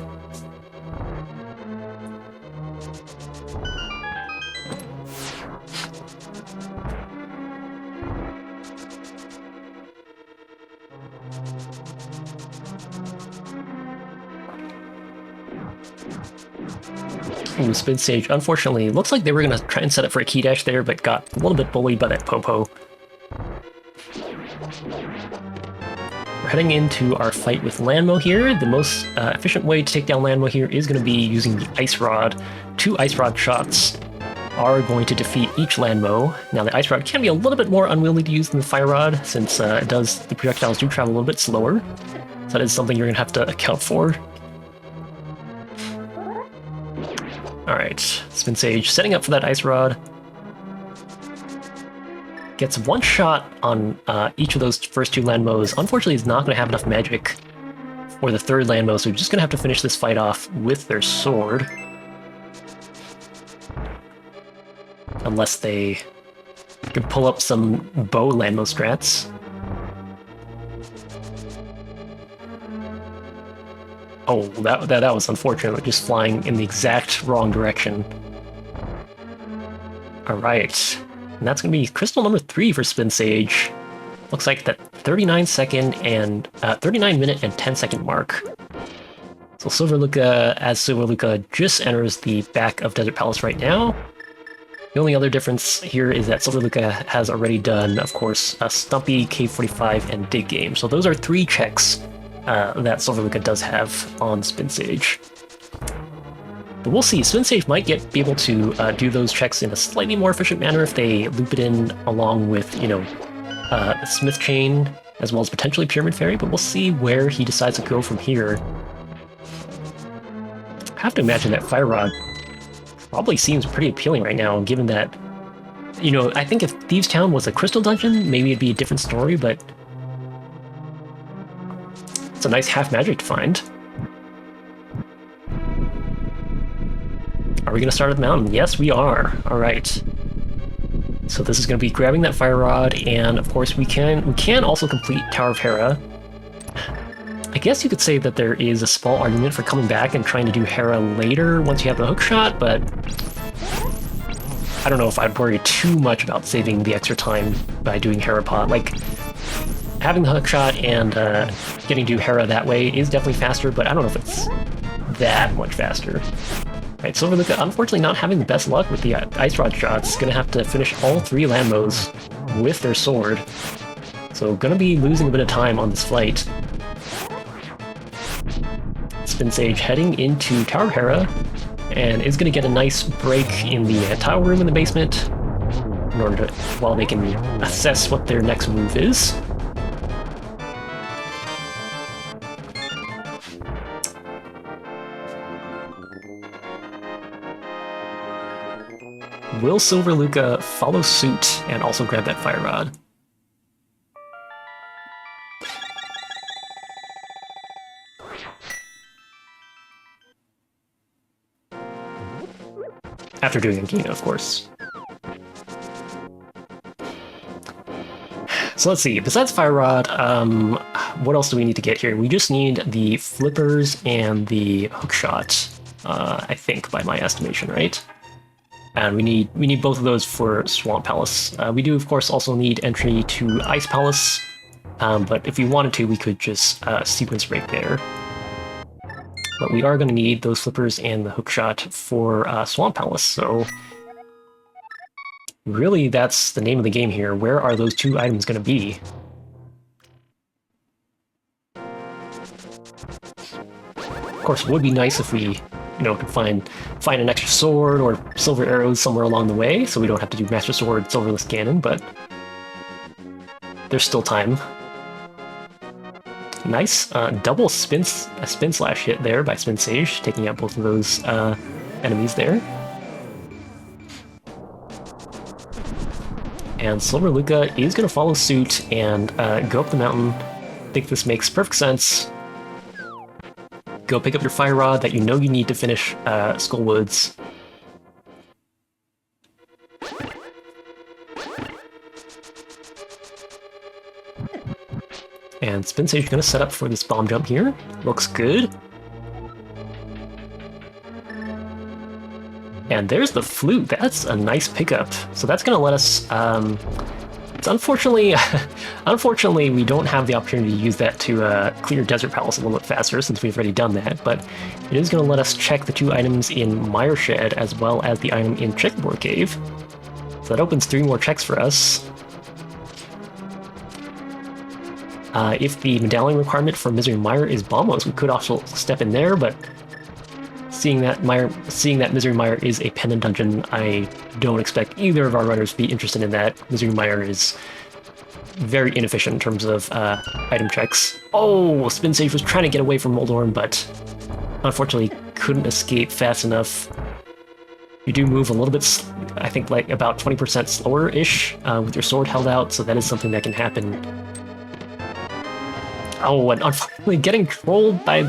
Ooh, Spin Sage, unfortunately, looks like they were going to try and set up for a key dash there, but got a little bit bullied by that Popo. We're heading into our fight with Lanmo here. The most efficient way to take down Lanmo here is going to be using the Ice Rod. 2 Ice Rod shots are going to defeat each Lanmo. Now, the Ice Rod can be a little bit more unwieldy to use than the Fire Rod, since the projectiles do travel a little bit slower. So that is something you're going to have to account for. Alright, Spin Sage setting up for that Ice Rod. Gets one shot on each of those first 2 Lanmos. Unfortunately, he's not going to have enough magic for the 3rd Lanmo, so we're just going to have to finish this fight off with their sword. Unless they can pull up some bow Lanmo strats. Oh, that was unfortunate, just flying in the exact wrong direction. Alright, and that's going to be crystal number 3 for Spin Sage. Looks like that 39 minute and 10 second mark. So So Silverluca just enters the back of Desert Palace right now. The only other difference here is that Silverluca has already done, of course, Stumpy, Cave 45, and Dig Game. So those are 3 checks that Silverluca does have on Spin Sage. But we'll see. Spin Sage might be able to do those checks in a slightly more efficient manner if they loop it in along with, Smith Chain, as well as potentially Pyramid Fairy, but we'll see where he decides to go from here. I have to imagine that Fire Rod probably seems pretty appealing right now, given that, I think if Thieves' Town was a crystal dungeon, maybe it'd be a different story, but it's a nice half magic to find. Are we going to start at the mountain? Yes, we are. All right. So this is going to be grabbing that Fire Rod, and of course we can also complete Tower of Hera. I guess you could say that there is a small argument for coming back and trying to do Hera later once you have the hook shot, but I don't know if I'd worry too much about saving the extra time by doing Hera Pot. Like, having the hook shot and getting to do Hera that way is definitely faster, but I don't know if it's that much faster. Right, Silverluca, unfortunately not having the best luck with the Ice Rod shots, gonna have to finish all 3 Landmos with their sword. So gonna be losing a bit of time on this flight. Spin Sage heading into Tower of Hera, and is going to get a nice break in the tile room in the basement in order to, while they can assess what their next move is. Will Silverluca follow suit and also grab that Fire Rod? After doing Aegina, of course. So let's see, besides Fire Rod, what else do we need to get here? We just need the flippers and the hookshot, I think, by my estimation, right? And we need both of those for Swamp Palace. We do, of course, also need entry to Ice Palace, but if we wanted to, we could just sequence break there. But we are going to need those flippers and the hookshot for Swamp Palace, so really that's the name of the game here. Where are those 2 items going to be? Of course, it would be nice if we, could find an extra sword or silver arrows somewhere along the way, so we don't have to do Master Sword, Silverless Ganon, but there's still time. Nice double spin slash hit there by Spin Sage, taking out both of those enemies there. And Silverluca is going to follow suit and go up the mountain. I think this makes perfect sense. Go pick up your Fire Rod that you need to finish Skullwoods. And Spin Sage is going to set up for this bomb jump here. Looks good. And there's the flute. That's a nice pickup. So that's going to let us... it's unfortunately, we don't have the opportunity to use that to clear Desert Palace a little bit faster, since we've already done that. But it is going to let us check the 2 items in Mire Shed, as well as the item in Checkerboard Cave. So that opens 3 more checks for us. If the medallion requirement for Misery Mire is Bombos, we could also step in there, but seeing that Misery Mire is a pendant dungeon, I don't expect either of our runners to be interested in that. Misery Mire is very inefficient in terms of item checks. Oh, Spin Sage was trying to get away from Moldorm, but unfortunately couldn't escape fast enough. You do move a little bit, I think like about 20% slower-ish with your sword held out, so that is something that can happen. Oh, and unfortunately getting trolled by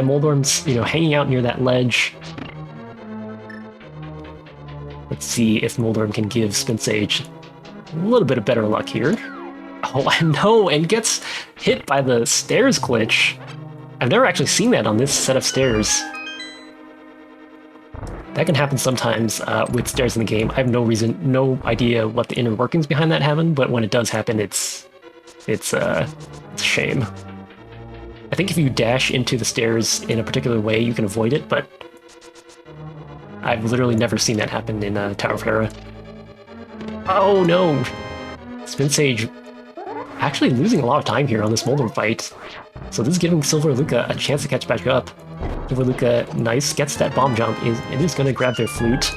Moldorm's, hanging out near that ledge. Let's see if Moldorm can give Spin Sage a little bit of better luck here. Oh, no, and gets hit by the stairs glitch. I've never actually seen that on this set of stairs. That can happen sometimes with stairs in the game. I have no idea what the inner workings behind that happen, but when it does happen, it's a shame. I think if you dash into the stairs in a particular way, you can avoid it, but I've literally never seen that happen in Tower of Terror. Oh no! Spin Sage actually losing a lot of time here on this Moldorm fight. So this is giving Silver Lucca a chance to catch back up. Silver Lucca, nice, gets that bomb jump, it is going to grab their flute.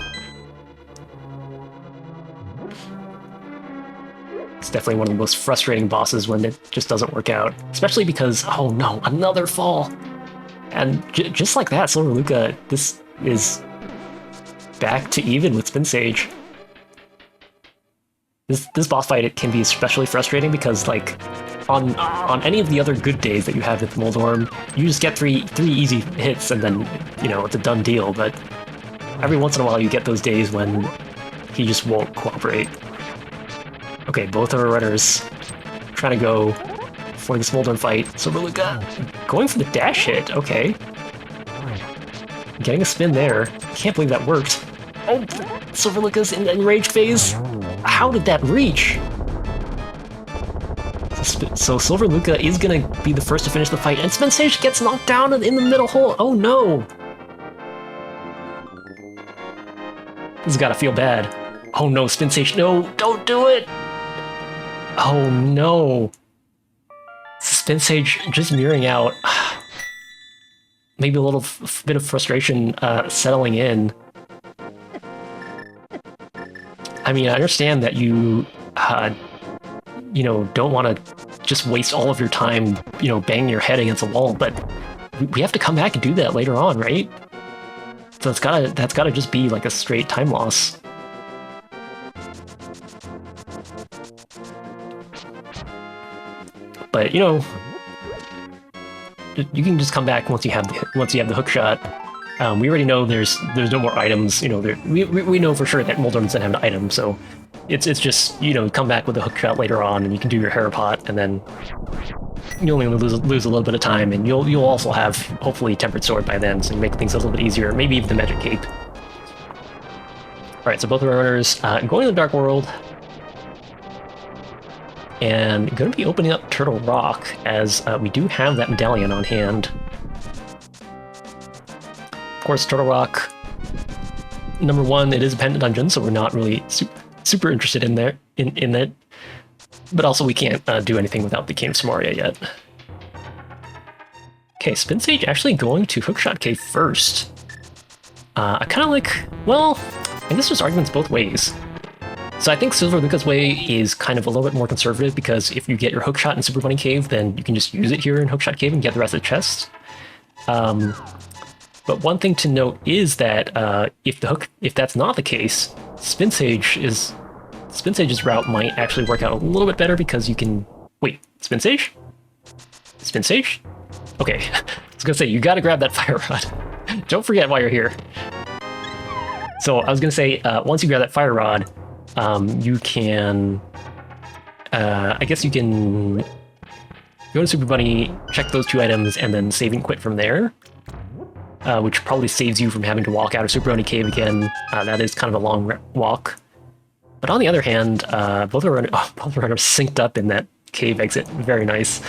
It's definitely one of the most frustrating bosses when it just doesn't work out. Especially because, oh no, another fall! And just like that, Silver Lucca, this is back to even with Spin Sage. This boss fight, it can be especially frustrating because, like, on any of the other good days that you have with Moldorm, you just get three easy hits and then, you know, it's a done deal, but every once in a while you get those days when he just won't cooperate. Okay, both of our runners trying to go for this Moldorm fight. Silver Lucca going for the dash hit, okay. Getting a spin there. Can't believe that worked. Oh, Silver Lucca's in the enraged phase. How did that reach? So Silver Lucca is gonna be the first to finish the fight, and Spin Sage gets knocked down in the middle hole. Oh no! This has gotta feel bad. Oh no, Spin Sage, no! Don't do it! Oh no! Spin Sage just mirroring out. Maybe a little bit of frustration settling in. I mean, I understand that you, you know, don't want to just waste all of your time, you know, banging your head against a wall, but we have to come back and do that later on, right? So that's gotta just be like a straight time loss. But you know, you can just come back once you have the hook shot. We already know there's no more items. You know, we know for sure that Moldorm doesn't have an item, so it's just, you know, come back with a hook shot later on, and you can do your Harapot, and then you only lose a little bit of time, and you'll also have hopefully Tempered Sword by then, so you make things a little bit easier. Maybe even the Magic Cape. All right, so both of our runners going to the Dark World. And going to be opening up Turtle Rock, as we do have that medallion on hand. Of course, Turtle Rock, number one, it is a pendant dungeon, so we're not really super interested in it. But also, we can't do anything without the Cave of Somaria yet. Okay, Spin Sage actually going to Hookshot Cave first. I kind of like, well, I guess there's arguments both ways. So I think Silver Lucca's way is kind of a little bit more conservative, because if you get your Hookshot in Super Bunny Cave, then you can just use it here in Hookshot Cave and get the rest of the chests. But one thing to note is that if that's not the case, Spin Sage's route might actually work out a little bit better, because you can... Wait, Spin Sage? Spin Sage? Okay, I was gonna say, you gotta grab that Fire Rod. Don't forget why you're here. So I was gonna say, once you grab that Fire Rod, you can... I guess you can go to Super Bunny, check those two items, and then save and quit from there. Which probably saves you from having to walk out of Super Bunny Cave again. That is kind of a long walk. But on the other hand, both are synced up in that cave exit. Very nice.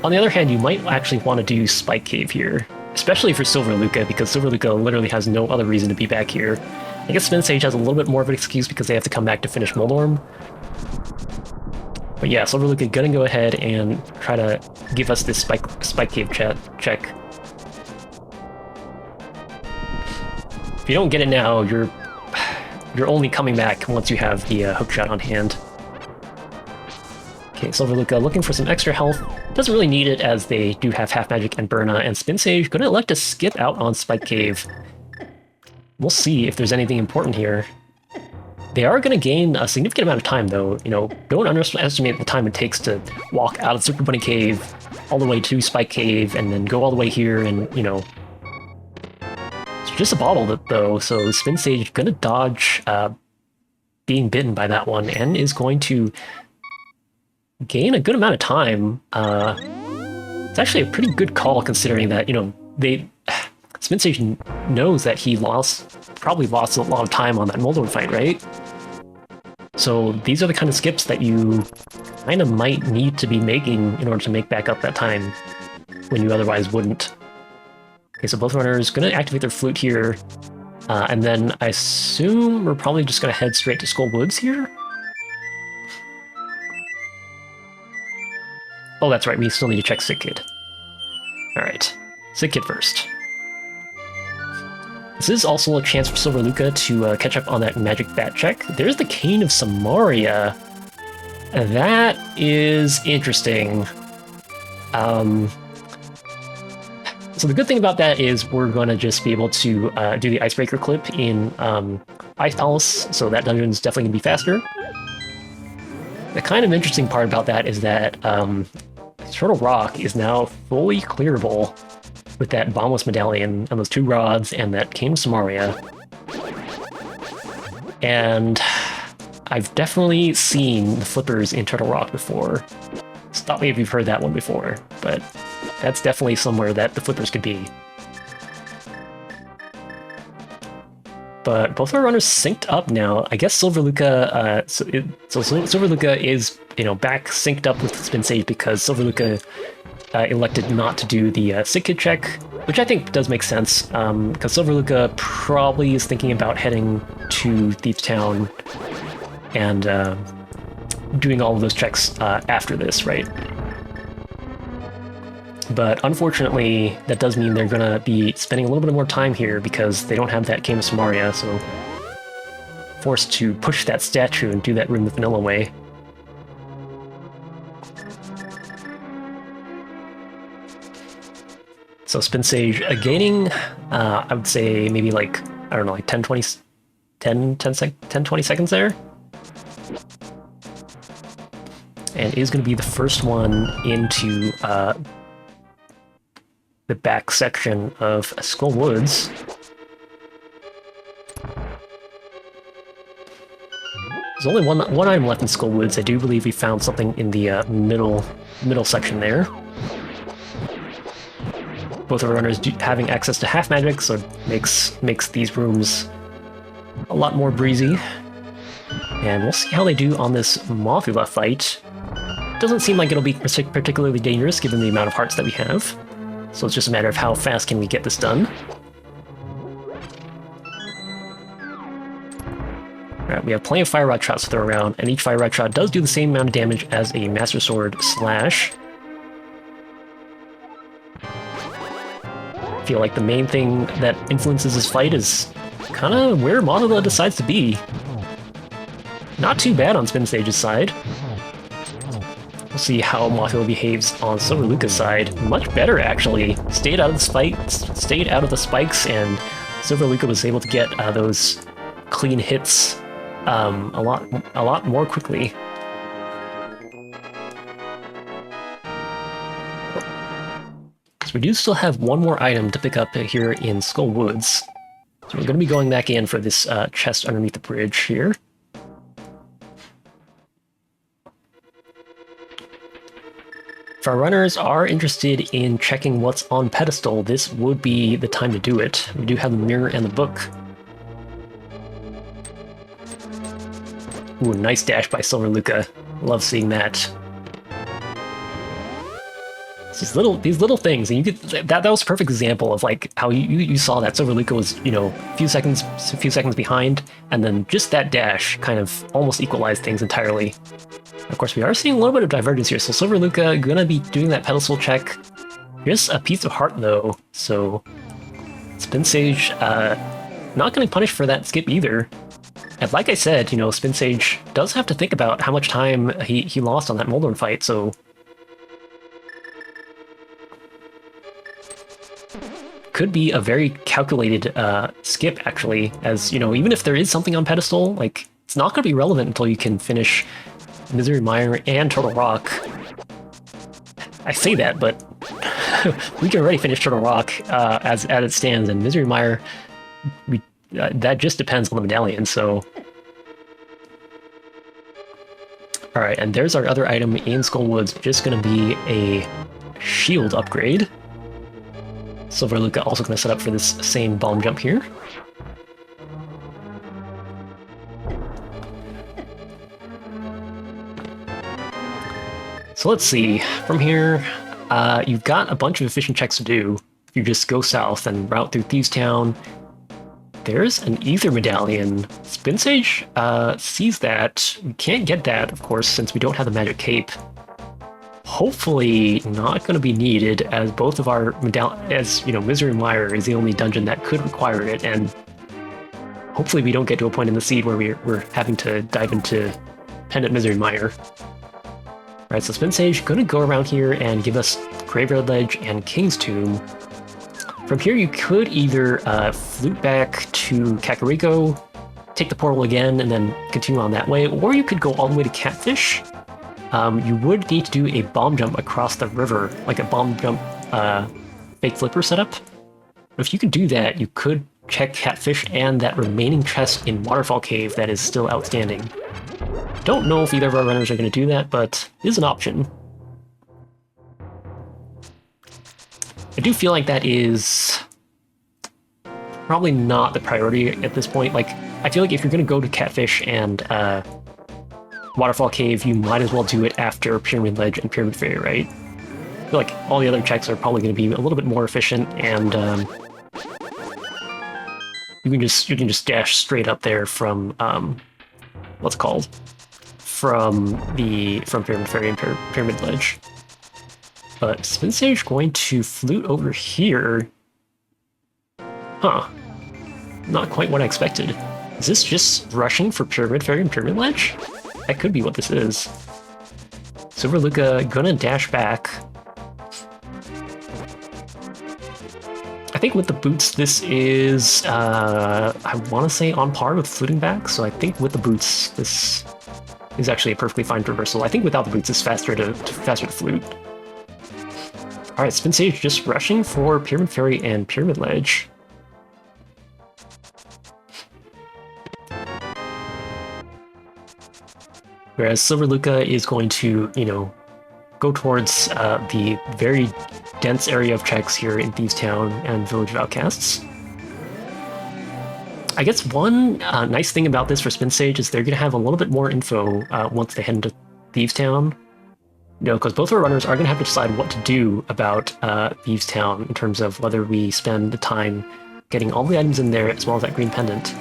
On the other hand, you might actually want to do Spike Cave here, especially for Silver Lucca, because Silver Lucca literally has no other reason to be back here. I guess Spin Sage has a little bit more of an excuse because they have to come back to finish Moldorm. But yeah, Silver Lucca gonna go ahead and try to give us this Spike Cave check. If you don't get it now, you're only coming back once you have the hookshot on hand. Okay, Silver Lucca looking for some extra health. Doesn't really need it, as they do have Half Magic and Burna, and Spin Sage gonna elect to skip out on Spike Cave. We'll see if there's anything important here. They are going to gain a significant amount of time, though. You know, don't underestimate the time it takes to walk out of Super Bunny Cave all the way to Spike Cave, and then go all the way here, and, you know... It's just a bottle, though, so Spin Sage gonna dodge being bitten by that one, and is going to gain a good amount of time. It's actually a pretty good call, considering that, you know, Spin Sage knows that he probably lost a lot of time on that Moldorm fight, right? So these are the kind of skips that you kind of might need to be making in order to make back up that time. when you otherwise wouldn't. Okay, so both runners gonna activate their flute here, and then I assume we're probably just gonna head straight to Skull Woods here. Oh, that's right, we still need to check Sick Kid. Alright, Sick Kid first. This is also a chance for Silver Luca to catch up on that Magic Bat check. There's the Cane of Samaria. That is interesting. So the good thing about that is we're going to just be able to do the Icebreaker clip in Ice Palace, so that dungeon is definitely going to be faster. The kind of interesting part about that is that Turtle Rock is now fully clearable with that Bombless Medallion and those 2 rods and that Cane of Samaria. And I've definitely seen the flippers in Turtle Rock before. Stop me if you've heard that one before, but that's definitely somewhere that the flippers could be. But both our runners synced up now. I guess Silver Luca, Silver Luca is, back synced up with Spin Sage because Silver Luca elected not to do the Sick Kid check, which I think does make sense, because Silver Luca probably is thinking about heading to Thief's Town and doing all of those checks after this, right? But unfortunately, that does mean they're gonna be spending a little bit more time here because they don't have that Cane of Samaria, so forced to push that statue and do that room the vanilla way. So Spin Sage gaining, I would say maybe like, I don't know, like 10, 20 seconds there. And is going to be the first one into the back section of Skull Woods. There's only one item left in Skull Woods. I do believe we found something in the middle section there. Both of our runners having access to half magic, so it makes these rooms a lot more breezy. And we'll see how they do on this Mothula fight. Doesn't seem like it'll be particularly dangerous given the amount of hearts that we have. So it's just a matter of how fast can we get this done. Alright, we have plenty of Fire Rod shots to throw around, and each Fire Rod shot does do the same amount of damage as a Master Sword slash. I feel like the main thing that influences this fight is kind of where Mothula decides to be. Not too bad on Spin Sage's side. We'll see how Mothula behaves on Silver Luca's side. Much better, actually. Stayed out of the spikes, and Silver Luca was able to get those clean hits a lot more quickly. So we do still have one more item to pick up here in Skull Woods. So we're going to be going back in for this chest underneath the bridge here. If our runners are interested in checking what's on pedestal, this would be the time to do it. We do have the mirror and the book. Ooh, nice dash by Silver Luca. Love seeing that. These little things, and you could that was a perfect example of like how you saw that Silver Luca was a few seconds behind, and then just that dash kind of almost equalized things entirely. Of course, we are seeing a little bit of divergence here, so Silver Luca gonna be doing that pedestal check. Just a piece of heart though, so Spin Sage not gonna punish for that skip either. And like I said, Spin Sage does have to think about how much time he lost on that Moldorm fight, so could be a very calculated skip, actually, as, even if there is something on pedestal, like, it's not going to be relevant until you can finish Misery Mire and Turtle Rock. I say that, but we can already finish Turtle Rock as it stands, and Misery Mire, that just depends on the medallion, so... Alright, and there's our other item in Skull Woods, just going to be a shield upgrade. Silver Luca also going to set up for this same bomb jump here. So let's see, from here, you've got a bunch of efficient checks to do. If you just go south and route through Thieves Town, there's an Ether Medallion. Spin Sage sees that. We can't get that, of course, since we don't have the Magic Cape. Hopefully not going to be needed, as both of our Misery Mire is the only dungeon that could require it, and hopefully we don't get to a point in the seed where we're having to dive into Pendant Misery Mire. Alright, so Spin Sage gonna go around here and give us Graveyard Ledge and King's Tomb. From here you could either flute back to Kakariko, take the portal again, and then continue on that way, or you could go all the way to Catfish. You would need to do a bomb jump across the river, like a bomb jump fake flipper setup. But if you could do that, you could check Catfish and that remaining chest in Waterfall Cave that is still outstanding. Don't know if either of our runners are going to do that, but it is an option. I do feel like that is probably not the priority at this point. Like, I feel like if you're going to go to Catfish and Waterfall Cave, you might as well do it after Pyramid Ledge and Pyramid Fairy, right? I feel like all the other checks are probably going to be a little bit more efficient, and you can just dash straight up there from what's it called? From Pyramid Fairy and Pyramid Ledge. But Spin Sage going to flute over here. Huh. Not quite what I expected. Is this just rushing for Pyramid Fairy and Pyramid Ledge? That could be what this is. Silverluca gonna dash back. I think with the boots, this is, I want to say on par with fluting back, so I think with the boots, this is actually a perfectly fine reversal. I think without the boots, it's faster to flute. Alright, Spin Sage just rushing for Pyramid Fairy and Pyramid Ledge. Whereas Silverluca is going to, go towards the very dense area of checks here in Thieves Town and Village of Outcasts. I guess one nice thing about this for Spin Sage is they're going to have a little bit more info once they head into Thieves Town. Because both of our runners are going to have to decide what to do about Thieves Town in terms of whether we spend the time getting all the items in there as well as that green pendant.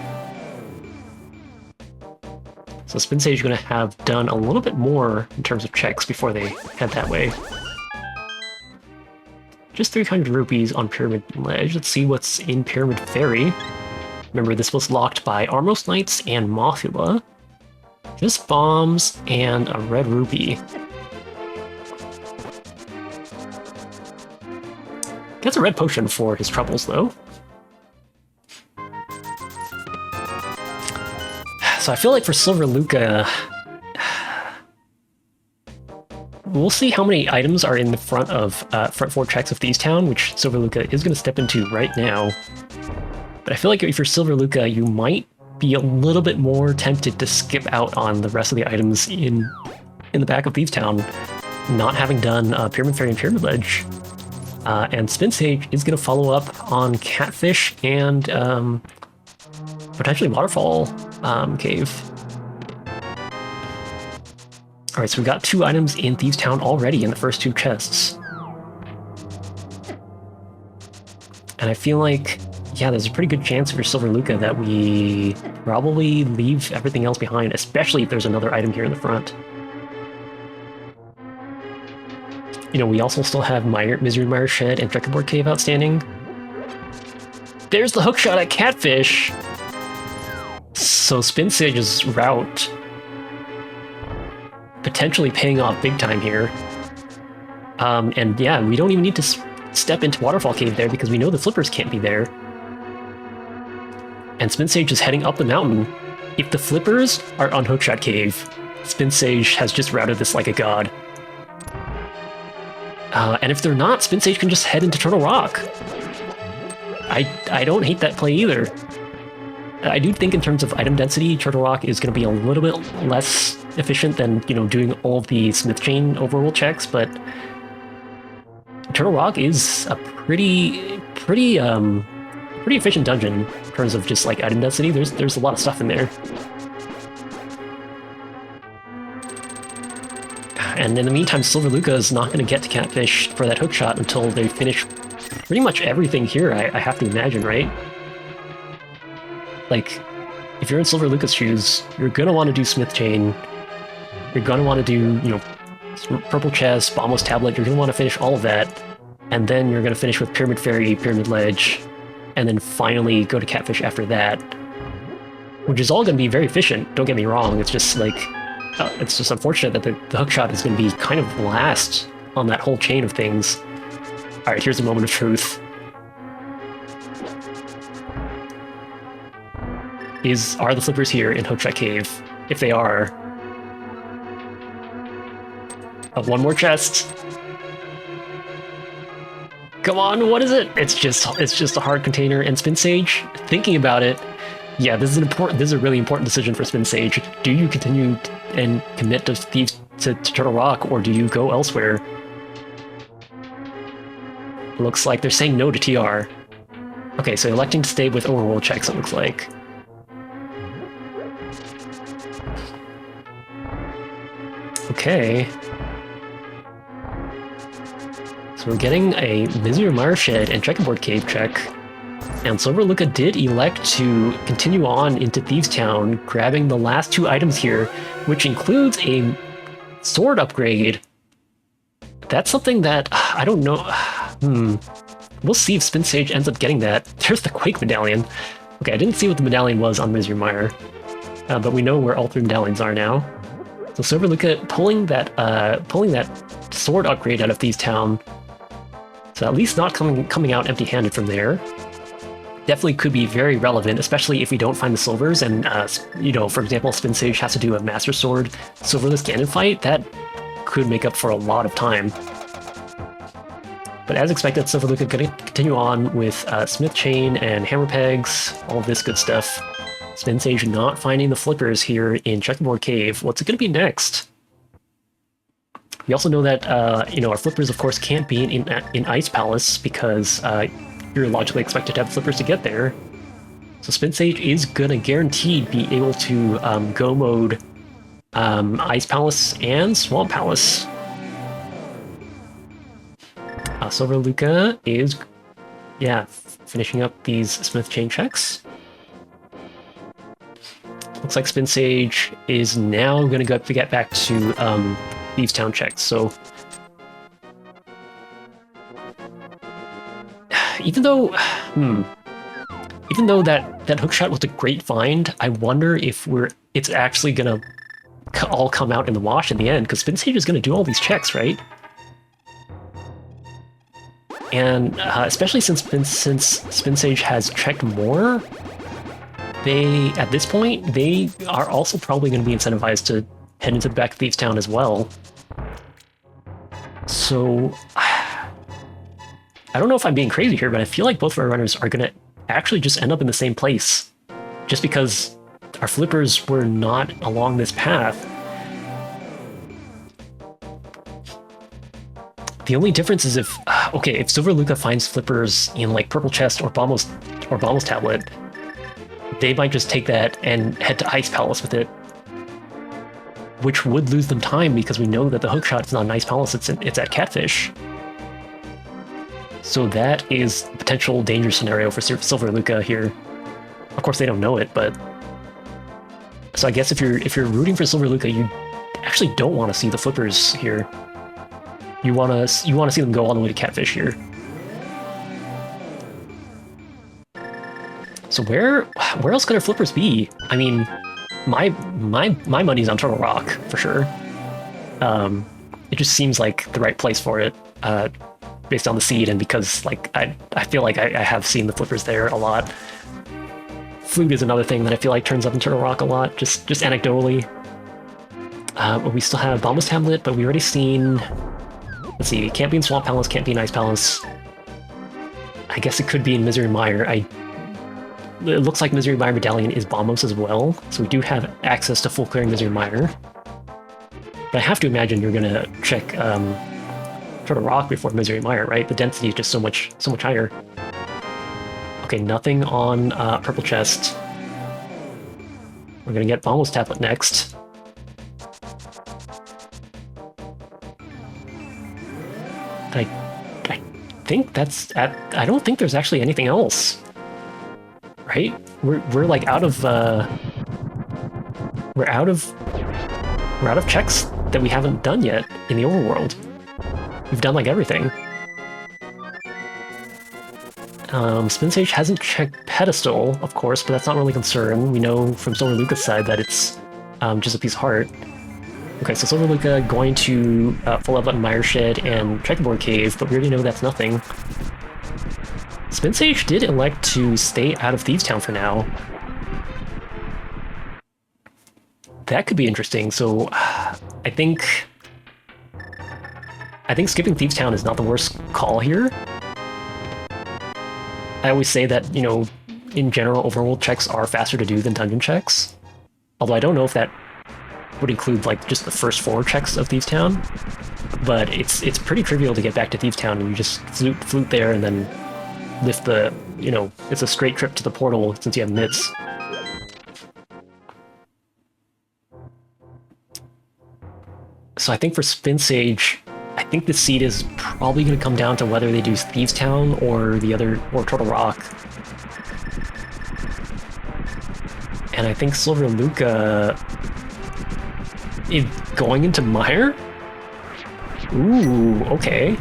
So Spin Sage is going to have done a little bit more in terms of checks before they head that way. Just 300 rupees on Pyramid Ledge. Let's see what's in Pyramid Fairy. Remember, this was locked by Armos Knights and Mothula. Just bombs and a red rupee. Gets a red potion for his troubles, though. So I feel like for Silverluca, we'll see how many items are in the front four checks of Thieves Town, which Silverluca is going to step into right now. But I feel like if you're Silverluca, you might be a little bit more tempted to skip out on the rest of the items in the back of Thieves Town, not having done Pyramid Fairy and Pyramid Ledge. And Spin Sage is going to follow up on Catfish and potentially Waterfall Cave. Alright, so we've got 2 items in Thieves Town already in the first 2 chests. And I feel like, yeah, there's a pretty good chance for Silverluca that we probably leave everything else behind, especially if there's another item here in the front. We also still have Misery Mire Shed and Checkerboard Cave outstanding. There's the hookshot at Catfish! So Spin Sage's route potentially paying off big time here. And yeah, we don't even need to step into Waterfall Cave there because we know the flippers can't be there. And Spin Sage is heading up the mountain. If the flippers are on Hookshot Cave, Spin Sage has just routed this like a god. And if they're not, Spin Sage can just head into Turtle Rock. I don't hate that play either. I do think in terms of item density, Turtle Rock is going to be a little bit less efficient than, doing all of the Smith Chain overroll checks, but Turtle Rock is a pretty efficient dungeon in terms of just like item density. There's a lot of stuff in there. And in the meantime, Silver Luca is not going to get to Catfish for that hook shot until they finish pretty much everything here, I have to imagine, right? Like, if you're in Silver Luca's shoes, you're going to want to do Smith Chain. You're going to want to do, you know, Purple Chest, Bombos Tablet. You're going to want to finish all of that. And then you're going to finish with Pyramid Fairy, Pyramid Ledge, and then finally go to Catfish after that. Which is all going to be very efficient, don't get me wrong. It's just like, it's just unfortunate that the hookshot is going to be kind of last on that whole chain of things. Alright, here's a moment of truth. Are the flippers here in Hookshot Cave? If they are... one more chest. Come on, what is it? It's just a hard container. And Spin Sage, thinking about it, yeah, this is a really important decision for Spin Sage. Do you continue and commit to Thieves to Turtle Rock, or do you go elsewhere? Looks like they're saying no to TR. Okay, so electing to stay with Overworld checks, it looks like. Okay. So we're getting a Mizir Mire Shed and Checkerboard Cave check. And Silver Luca did elect to continue on into Thieves Town, grabbing the last two items here, which includes a sword upgrade. That's something that, I don't know. We'll see if Spin Sage ends up getting that. There's the Quake Medallion. Okay, I didn't see what the medallion was on Mizir Mire, but we know where all three medallions are now. So Silver Luca pulling that sword upgrade out of Thieves Town. So at least not coming out empty-handed from there. Definitely could be very relevant, especially if we don't find the silvers and, you know, for example, Spin Sage has to do a Master Sword Silverless Ganon fight. That could make up for a lot of time. But as expected, Silver Luca going to continue on with Smith Chain and Hammer Pegs, all of this good stuff. Spin Sage not finding the flippers here in Checkerboard Cave. What's it going to be next? We also know that, you know, our flippers, of course, can't be in Ice Palace because you're logically expected to have flippers to get there. So Spin Sage is going to guaranteed be able to go mode Ice Palace and Swamp Palace. Silver Luca is, yeah, finishing up these Smith Chain checks. Looks like Spin Sage is now going to get back to Thieves Town checks. So even though that hookshot was a great find, I wonder if it's actually going to all come out in the wash in the end, because Spin Sage is going to do all these checks, right? And especially since Spin Sage has checked more, at this point, they are also probably going to be incentivized to head into the back of Thieves Town as well. So, I don't know if I'm being crazy here, but I feel like both of our runners are going to actually just end up in the same place. Just because our flippers were not along this path. The only difference is if Silver Luca finds flippers in like Purple Chest or Bombos Tablet, they might just take that and head to Ice Palace with it, which would lose them time because we know that the hookshot is not an Ice Palace, it's at Catfish. So that is a potential danger scenario for Silver Luca here. Of course, they don't know it, but so I guess if you're rooting for Silver Luca, you actually don't want to see the flippers here. You want to see them go all the way to Catfish here. So where else could our flippers be? I mean, my money's on Turtle Rock for sure. It just seems like the right place for it, based on the seed and because like I feel like I have seen the flippers there a lot. Flute is another thing that I feel like turns up in Turtle Rock a lot, just anecdotally. But we still have Bombos Tablet, but we already seen. Let's see, it can't be in Swamp Palace, can't be in Ice Palace. I guess it could be in Mizir Mire. It looks like Mizir Mire Medallion is Bombos as well, so we do have access to full clearing Mizir Mire. But I have to imagine you're gonna check Turtle Rock before Mizir Mire, right? The density is just so much higher. Okay, nothing on Purple Chest. We're gonna get Bombos Tablet next. I think that's at. I don't think there's actually anything else, right? We're like out of we're out of checks that we haven't done yet in the overworld. We've done like everything. Spin Sage hasn't checked Pedestal, of course, but that's not really a concern. We know from Silver Luca's side that it's just a piece of heart. Okay, so Silver Luca going to full level up Mire Shed and Checkerboard Cave, but we already know that's nothing. Spin Sage did elect to stay out of Thieves Town for now. That could be interesting, so I think skipping Thieves Town is not the worst call here. I always say that, you know, in general, overworld checks are faster to do than dungeon checks. Although I don't know if that would include, like, just the first 4 checks of Thieves Town. But it's pretty trivial to get back to Thieves Town, and you just flute there and then lift the, you know, it's a straight trip to the portal since you have mitts. So I think for Spin Sage, I think the seed is probably going to come down to whether they do Thieves Town or Turtle Rock. And I think Silver Luca is going into Mire? Ooh, okay.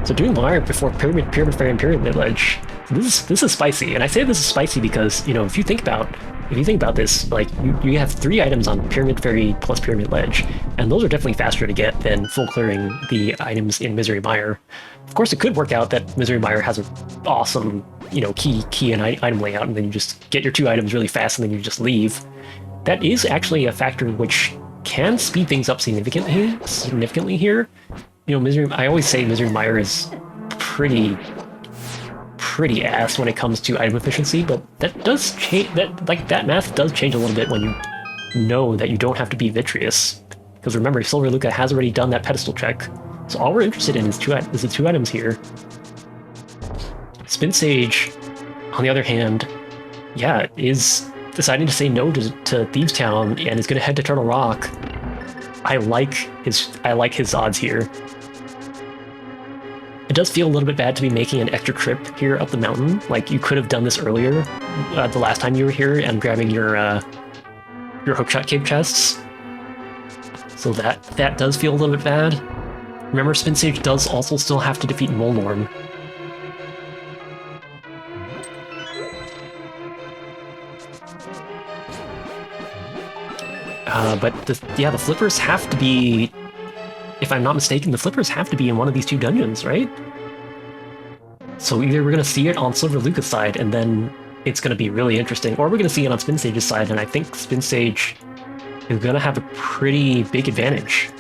So doing Mire before Pyramid Fairy and Pyramid Ledge, this is spicy. And I say this is spicy because, you know, if you think about this, like, you have 3 items on Pyramid Fairy plus Pyramid Ledge, and those are definitely faster to get than full clearing the items in Misery Mire. Of course, it could work out that Misery Mire has an awesome, you know, key and item layout, and then you just get your 2 items really fast, and then you just leave. That is actually a factor which can speed things up significantly here. You know, I always say Misery Mire is pretty ass when it comes to item efficiency, but that does change. That math does change a little bit when you know that you don't have to be Vitreous. Because remember, Silver Luca has already done that pedestal check, so all we're interested in is the 2 items here. Spin Sage, on the other hand, yeah, is deciding to say no to Thieves Town and is going to head to Turtle Rock. I like his odds here. It does feel a little bit bad to be making an extra trip here up the mountain. Like, you could have done this earlier, the last time you were here, and grabbing your Hookshot Cave chests. So that does feel a little bit bad. Remember, Spin Sage does also still have to defeat Molnorn. But the flippers have to be... If I'm not mistaken, the flippers have to be in one of these 2 dungeons, right? So either we're going to see it on Silver Luca's side, and then it's going to be really interesting, or we're going to see it on Spin Sage's side, and I think Spin Sage is going to have a pretty big advantage.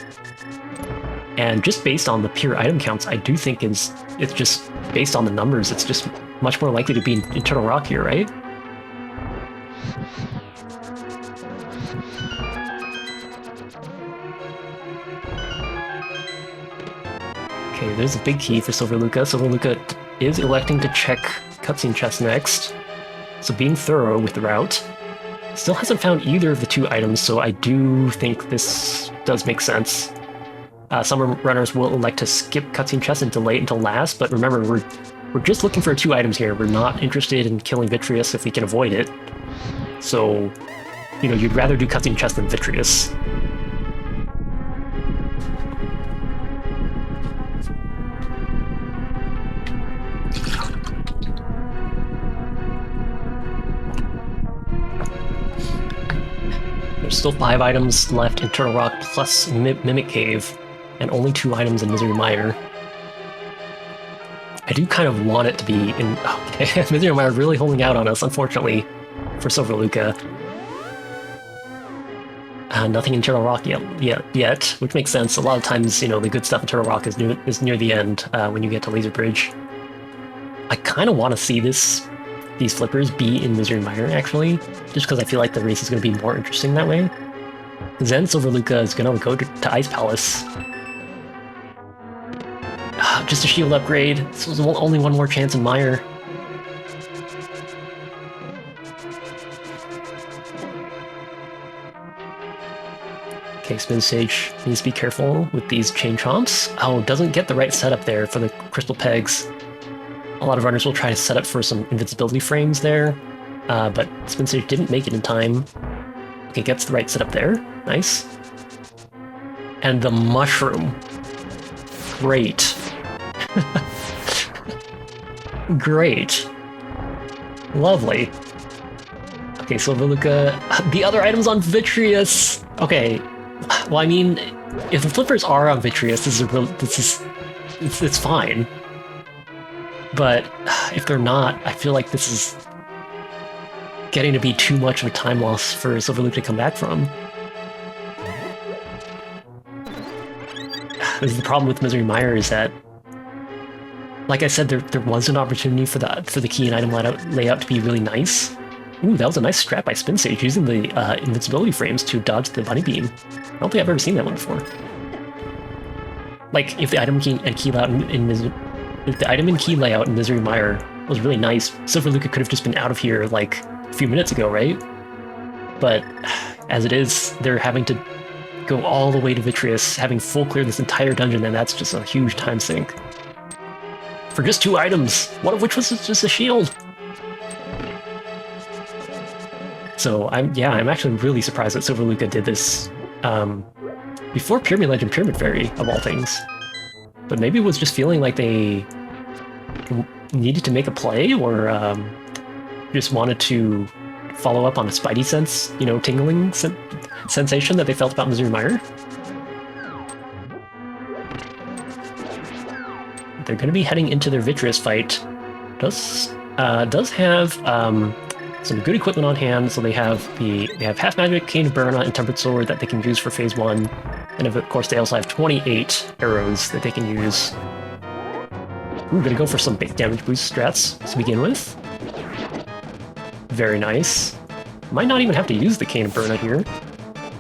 And just based on the pure item counts, I do think it's just based on the numbers, it's just much more likely to be in Turtle Rock here, right? Okay, there's a big key for Silver Luca. Silver Luca is electing to check Cutscene Chest next, so being thorough with the route. Still hasn't found either of the 2 items, so I do think this does make sense. Some runners will elect to skip Cutscene Chest and delay it until last, but remember, we're just looking for 2 items here. We're not interested in killing Vitreous if we can avoid it. So, you know, you'd rather do Cutscene Chest than Vitreous. There's still 5 items left in Turtle Rock plus Mimic Cave, and only 2 items in Misery Mire. I do kind of want it to be in... Okay, Misery Mire really holding out on us, unfortunately, for Silver Luca. Nothing in Turtle Rock yet, which makes sense. A lot of times, you know, the good stuff in Turtle Rock is near the end, when you get to Laser Bridge. I kind of want to see these flippers be in Misery Mire, actually, just because I feel like the race is going to be more interesting that way. Then Silver Luca is going to go to Ice Palace. Just a shield upgrade. This was only 1 more chance in Mire. Okay, like Spin Sage needs to be careful with these chain chomps. Oh, doesn't get the right setup there for the crystal pegs. A lot of runners will try to set up for some invincibility frames there, but Spin Sage didn't make it in time. Okay, gets the right setup there. Nice. And the mushroom. Great. Great. Lovely. Okay, Silverluca. The other items on Vitreous. Okay. Well, I mean, if the flippers are on Vitreous, it's fine. But if they're not, I feel like this is getting to be too much of a time loss for Silverluca to come back from. This is the problem with Misery Mire, is that, like I said, there was an opportunity for the key and item layout to be really nice. Ooh, that was a nice strat by Spin Sage, using the invincibility frames to dodge the bunny beam. I don't think I've ever seen that one before. Like, if the item key and key layout if the item and key layout in Misery Mire was really nice, Silverluca could have just been out of here like a few minutes ago, right? But as it is, they're having to go all the way to Vitreous, having full clear this entire dungeon, and that's just a huge time sink. For just 2 items, one of which was just a shield. So I'm actually really surprised that Silverluca did this before Pyramid Legend Pyramid Fairy, of all things. But maybe it was just feeling like they needed to make a play, or just wanted to follow up on a Spidey sense, tingling sensation that they felt about Misery Mire. They're going to be heading into their Vitreous fight. Does have some good equipment on hand, so they have Half Magic, Cane of Burna, and Tempered Sword that they can use for Phase 1, and of course they also have 28 arrows that they can use. We're gonna go for some big damage boost strats to begin with. Very nice. Might not even have to use the Cane of Burna here.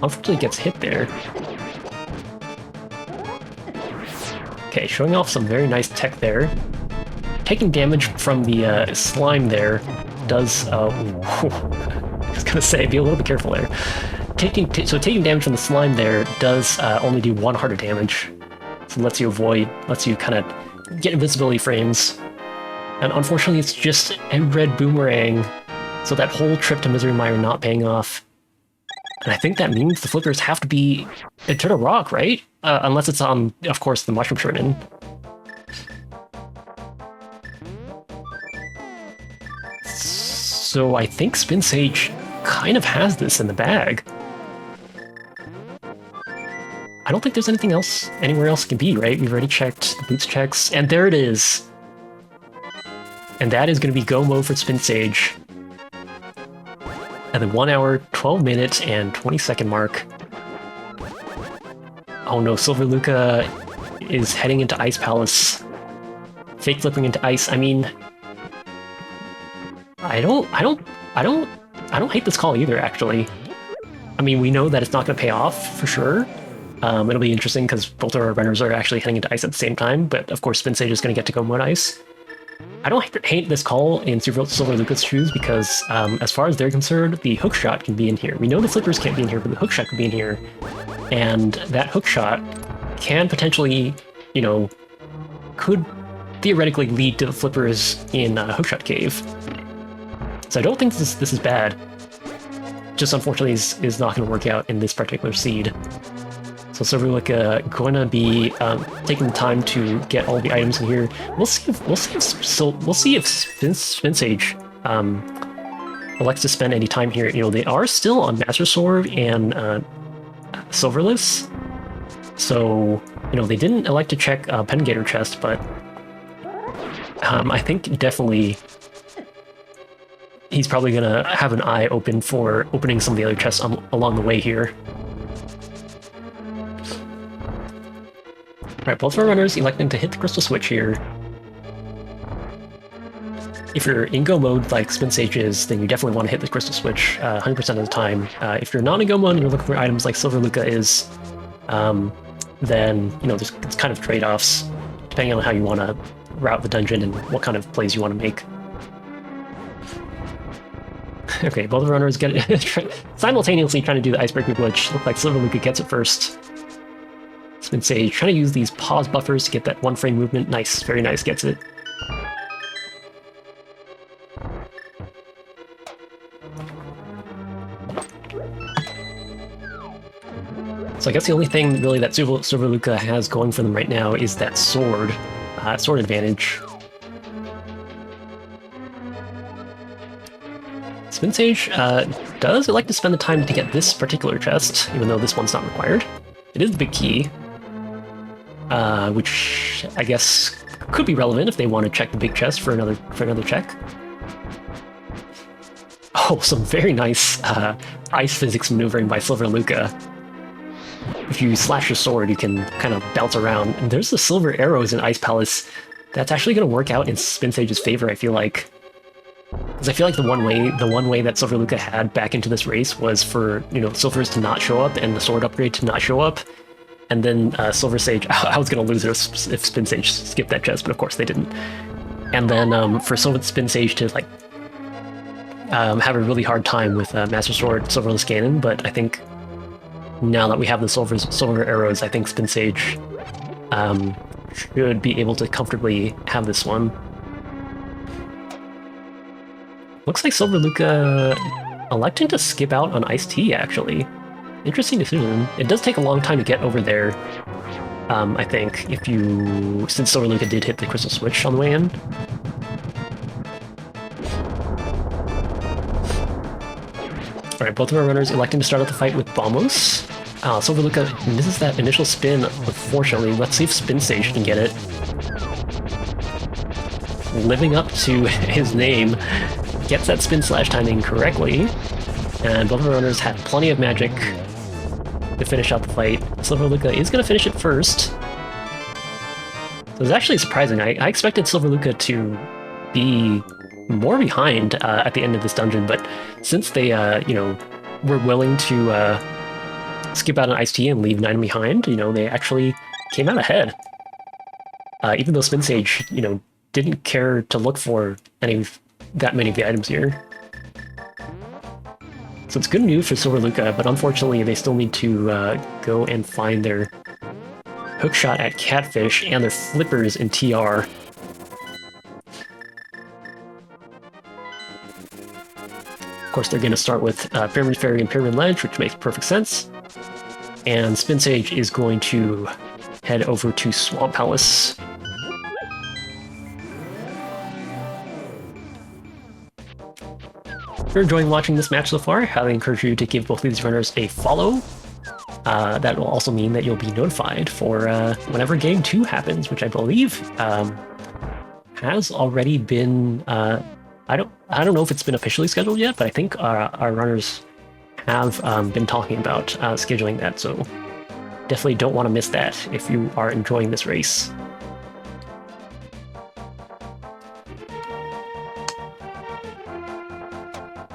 Unfortunately gets hit there. Okay, showing off some very nice tech there. Taking damage from the slime there does, I was gonna say, be a little bit careful there. Taking damage from the slime there does only do 1 heart of damage. So lets you kind of get invincibility frames. And unfortunately it's just a red boomerang, so that whole trip to Misery Mire not paying off. And I think that means the flippers have to be Eternal Rock, right? Unless it's on, of course, the Mushroom Shuriken. So I think Spin Sage kind of has this in the bag. I don't think there's anything else, anywhere else it can be, right? We've already checked the boots checks, and there it is. And that is going to be go mode for Spin Sage at the 1 hour, 12 minute, and 20-second mark. Oh no, Silverluca is heading into Ice Palace. Fake flipping into ice. I mean, I don't hate this call either, actually. I mean, we know that it's not going to pay off, for sure. It'll be interesting because both of our runners are actually heading into ice at the same time, but of course Spin Sage is going to get to go mode ice. I don't hate this call in Silverluca's shoes because, as far as they're concerned, the hookshot can be in here. We know the flippers can't be in here, but the hookshot can be in here. And that hookshot can potentially, could theoretically lead to the flippers in Hookshot Cave. So I don't think this is bad. Just unfortunately is not going to work out in this particular seed. So Silverluca going to be taking the time to get all the items in here. We'll see if Spin Sage elects to spend any time here. They are still on Master Sword and Silverless, so they didn't elect to check Pengator chest, but I think definitely he's probably gonna have an eye open for opening some of the other chests along the way here. Alright, both of our runners electing to hit the crystal switch here. If you're in go mode like Spin Sage is, then you definitely want to hit the crystal switch 100% of the time. If you're not in go mode and you're looking for items like Silverluca is, then there's kind of trade-offs depending on how you want to route the dungeon and what kind of plays you want to make. Okay, both runners get it simultaneously trying to do the icebreaker glitch. Looks like Silverluca gets it first. Spin Sage trying to use these pause buffers to get that one frame movement. Nice, very nice, gets it. So I guess the only thing really that Silverluca has going for them right now is that sword advantage. Spin Sage does like to spend the time to get this particular chest, even though this one's not required. It is the big key, which I guess could be relevant if they want to check the big chest for another check. Oh, some very nice ice physics maneuvering by Silverluca. If you slash your sword, you can kind of bounce around. And there's the silver arrows in Ice Palace. That's actually going to work out in Spin Sage's favor, I feel like. Because I feel like the one way that Silverluca had back into this race was for, Silvers to not show up and the sword upgrade to not show up. And then Silver Sage, I was going to lose it if Spin Sage skipped that chest, but of course they didn't. And then for Spin Sage to have a really hard time with Master Sword Silverless Ganon, but I think now that we have the silver arrows, I think Spin Sage should be able to comfortably have this one. Looks like Silverluca electing to skip out on Iced Tea, actually. Interesting decision. It does take a long time to get over there, I think, since Silverluca did hit the Crystal Switch on the way in. Alright, both of our runners electing to start out the fight with Bombos. Silverluca misses that initial spin, unfortunately. Let's see if Spin Sage can get it. Living up to his name, gets that spin slash timing correctly, and both of our runners had plenty of magic to finish out the fight. Silverluca is going to finish it first. So it's actually surprising. I expected Silverluca to be more behind at the end of this dungeon, but since they, were willing to skip out an Iced Tea and leave 9 behind, they actually came out ahead. Even though Spin Sage, didn't care to look for that many of the items here. So it's good news for Silverluca, but unfortunately they still need to go and find their hookshot at Catfish and their flippers in TR. Of course, they're going to start with Pyramid Fairy and Pyramid Ledge, which makes perfect sense. And Spin Sage is going to head over to Swamp Palace. If you're enjoying watching this match so far, I highly encourage you to give both of these runners a follow. That will also mean that you'll be notified for whenever Game 2 happens, which I believe has already been... I don't know if it's been officially scheduled yet, but I think our runners have been talking about scheduling that, so definitely don't want to miss that if you are enjoying this race.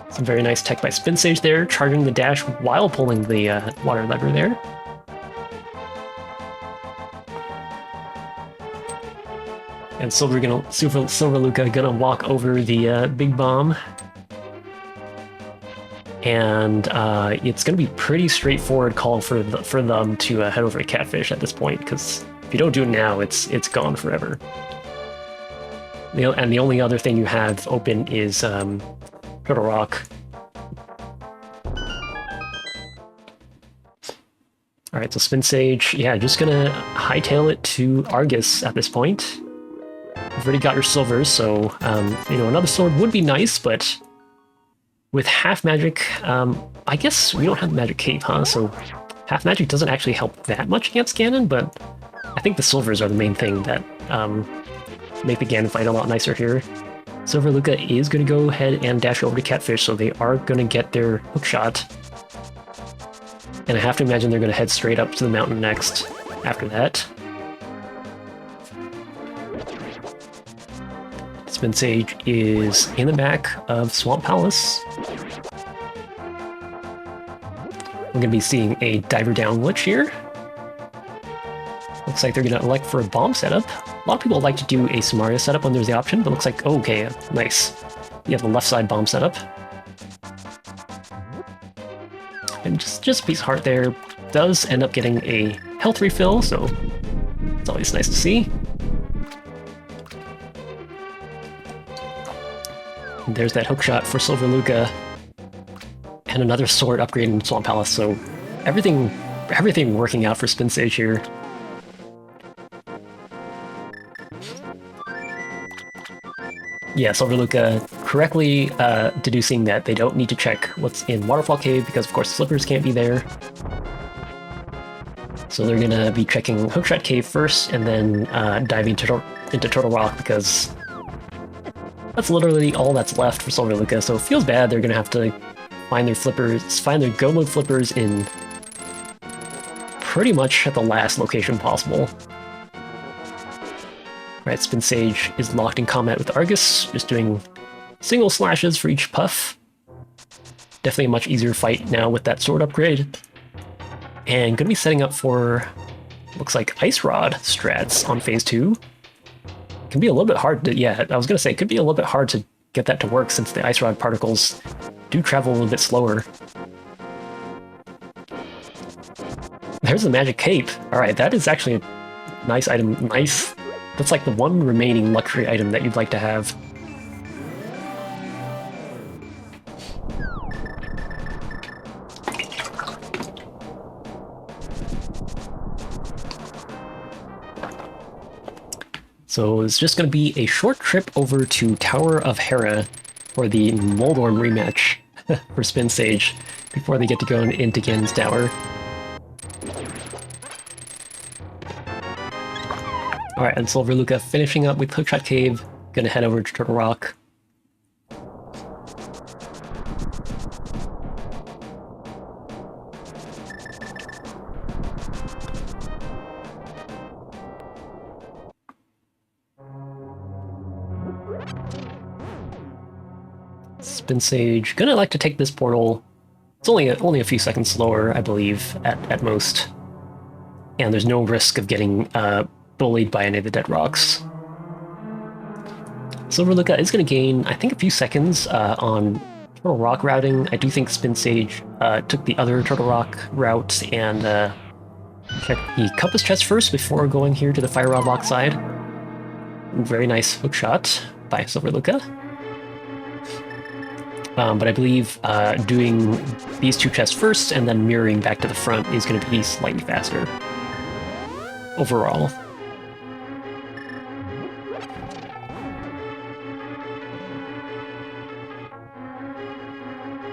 Some very nice tech by Spin Sage there, charging the dash while pulling the water lever there. And Silverluca gonna walk over the big bomb. And it's gonna be pretty straightforward call for them to head over to Catfish at this point, because if you don't do it now, it's gone forever. And the only other thing you have open is Turtle Rock. Alright, so Spin Sage, yeah, just gonna hightail it to Argus at this point. You've already got your silvers, so, another sword would be nice, but with half magic, I guess we don't have the magic cape, huh? So half magic doesn't actually help that much against Ganon, but I think the silvers are the main thing that make the Ganon fight a lot nicer here. Silverluca is going to go ahead and dash over to Catfish, so they are going to get their hookshot. And I have to imagine they're going to head straight up to the mountain next after that. Spin Sage is in the back of Swamp Palace. We're going to be seeing a diver down glitch here. Looks like they're going to elect for a bomb setup. A lot of people like to do a Samaria setup when there's the option, but looks like, oh, okay, nice. You have the left side bomb setup. And just a piece of heart there does end up getting a health refill, so it's always nice to see. And there's that hookshot for Silver Luca. And another sword upgrade in Swamp Palace, so everything working out for Spin Sage here. Yeah, Silver Luca correctly deducing that they don't need to check what's in Waterfall Cave because, of course, Slippers can't be there. So they're gonna be checking Hookshot Cave first, and then diving into Turtle Rock because that's literally all that's left for Silver Luca. So it feels bad. They're gonna have to find their flippers, find their go mode flippers in pretty much at the last location possible. Right, Spin Sage is locked in combat with Argus, just doing single slashes for each puff. Definitely a much easier fight now with that sword upgrade. And gonna be setting up for, looks like Ice Rod strats on phase 2. Can be a little bit hard to, yeah, I was gonna say, it could be a little bit hard to get that to work since the Ice Rod particles do travel a little bit slower. There's the Magic Cape. Alright, that is actually a nice item. Nice. That's like the one remaining luxury item that you'd like to have. So it's just going to be a short trip over to Tower of Hera for the Moldorm rematch for Spin Sage before they get to go into Ganon's Tower. Alright, and Silver Luca finishing up with Hookshot Cave, gonna head over to Turtle Rock. Spin Sage gonna like to take this portal. It's only a few seconds slower, I believe, at most. And there's no risk of getting bullied by any of the dead rocks. Silver Luca is going to gain, I think, a few seconds on Turtle Rock routing. I do think Spin Sage took the other Turtle Rock route and checked the Compass Chest first before going here to the Fire Rod Lock side. Very nice hook shot by Silver Luca. But I believe doing these two chests first and then mirroring back to the front is going to be slightly faster overall.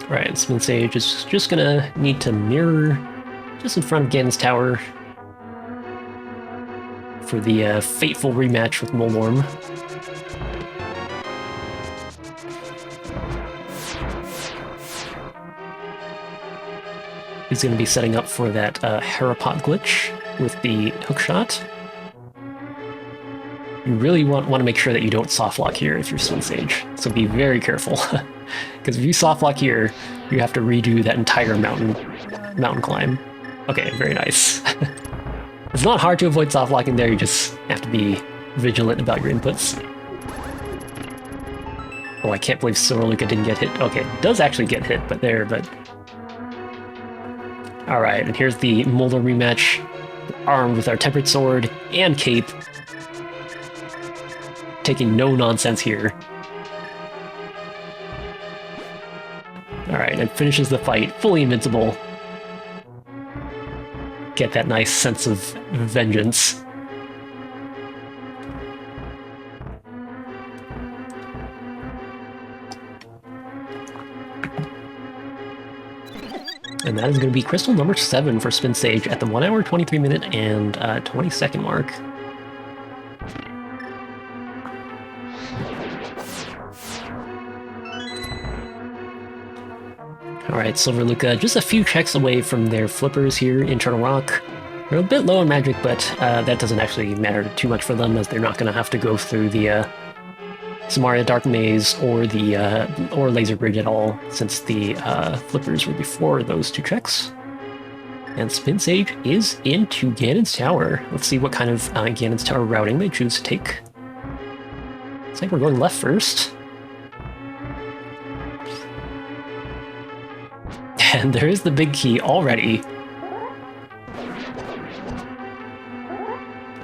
Right, Spin Sage is just gonna need to mirror just in front of Ganon's Tower for the fateful rematch with Moldorm. He's gonna be setting up for that Harapot glitch with the hookshot. You really want to make sure that you don't softlock here if you're Spin Sage, so be very careful. Because if you softlock here, you have to redo that entire mountain climb. Okay, very nice. It's not hard to avoid softlocking there, you just have to be vigilant about your inputs. Oh, I can't believe Silver Luca didn't get hit. Okay, does actually get hit, but. Alright, and here's the Moldorm rematch, armed with our Tempered Sword and Cape. Taking no nonsense here. Alright, and finishes the fight, fully invincible. Get that nice sense of vengeance. And that is going to be crystal number 7 for Spin Sage at the 1 hour, 23 minute, and 20 second mark. Alright, Silver Luca just a few checks away from their flippers here in Turtle Rock. They're a bit low on magic, but that doesn't actually matter too much for them, as they're not going to have to go through the Samaria Dark Maze or the Laser Bridge at all, since the flippers were before those two checks. And Spin Sage is into Ganon's Tower. Let's see what kind of Ganon's Tower routing they choose to take. Looks like we're going left first. And there is the big key already.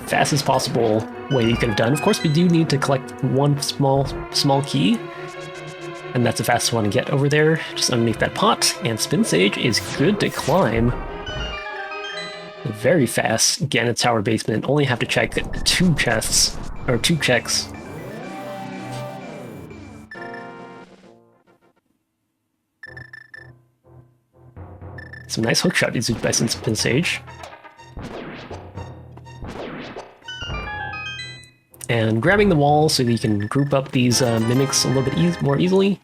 Fastest possible way you could have done. Of course, we do need to collect one small key, and that's the fastest one to get over there, just underneath that pot. And Spin Sage is good to climb. Very fast Ganon Tower basement. Only have to check 2 chests, or 2 checks. Some nice hookshot used by Spin Sage. And grabbing the wall so that you can group up these mimics a little bit more easily.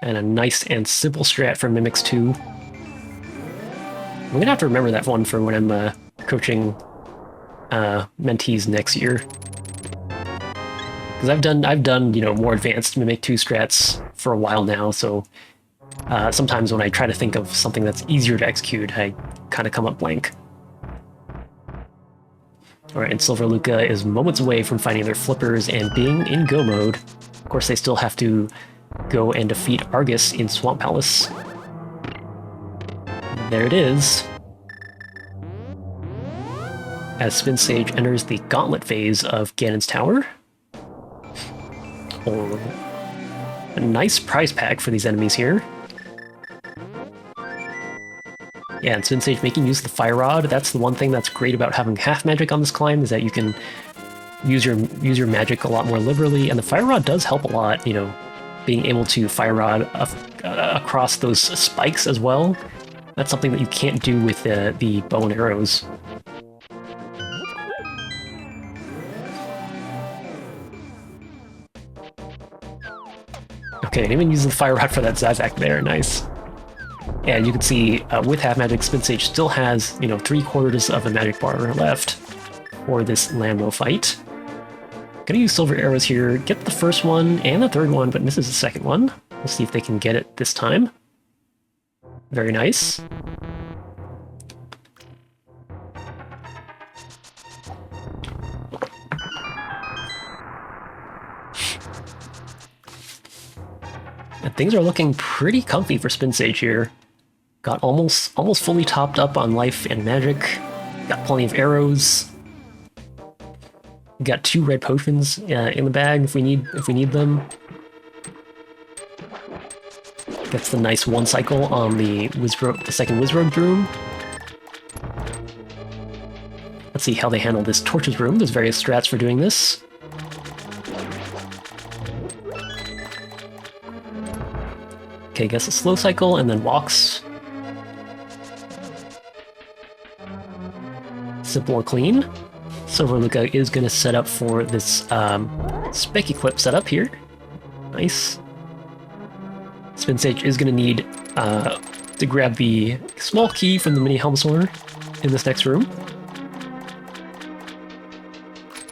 And a nice and simple strat for Mimics 2. I'm gonna have to remember that one for when I'm coaching mentees next year. Because I've done you know, more advanced Mimic 2 strats for a while now, so sometimes when I try to think of something that's easier to execute, I kind of come up blank. Alright, and Silver Lucca is moments away from finding their flippers and being in go mode. Of course, they still have to go and defeat Argus in Swamp Palace. There it is. As Spin Sage enters the Gauntlet phase of Ganon's Tower. Oh, a nice prize pack for these enemies here. Yeah, and Spin Sage making use of the Fire Rod. That's the one thing that's great about having half magic on this climb, is that you can use your magic a lot more liberally, and the Fire Rod does help a lot, you know, being able to Fire Rod across those spikes as well. That's something that you can't do with the bow and arrows. Okay, and even using the Fire Rod for that Zazak there, nice. And you can see with half magic, Spin Sage still has, you know, 3/4 of a magic bar left for this Lambo fight. Gonna use silver arrows here, get the first one and the third one, but misses the second one. We'll see if they can get it this time. Very nice. And things are looking pretty comfy for Spin Sage here. Got almost fully topped up on life and magic. Got plenty of arrows. Got 2 red potions in the bag if we need them. Gets the nice 1 cycle on the second Wizrobe room. Let's see how they handle this Torches room. There's various strats for doing this. Okay, gets a slow cycle and then walks. Simple and clean. Silver Lucca is going to set up for this spec equip setup here. Nice. Spin Sage is going to need to grab the small key from the mini Helmsor in this next room.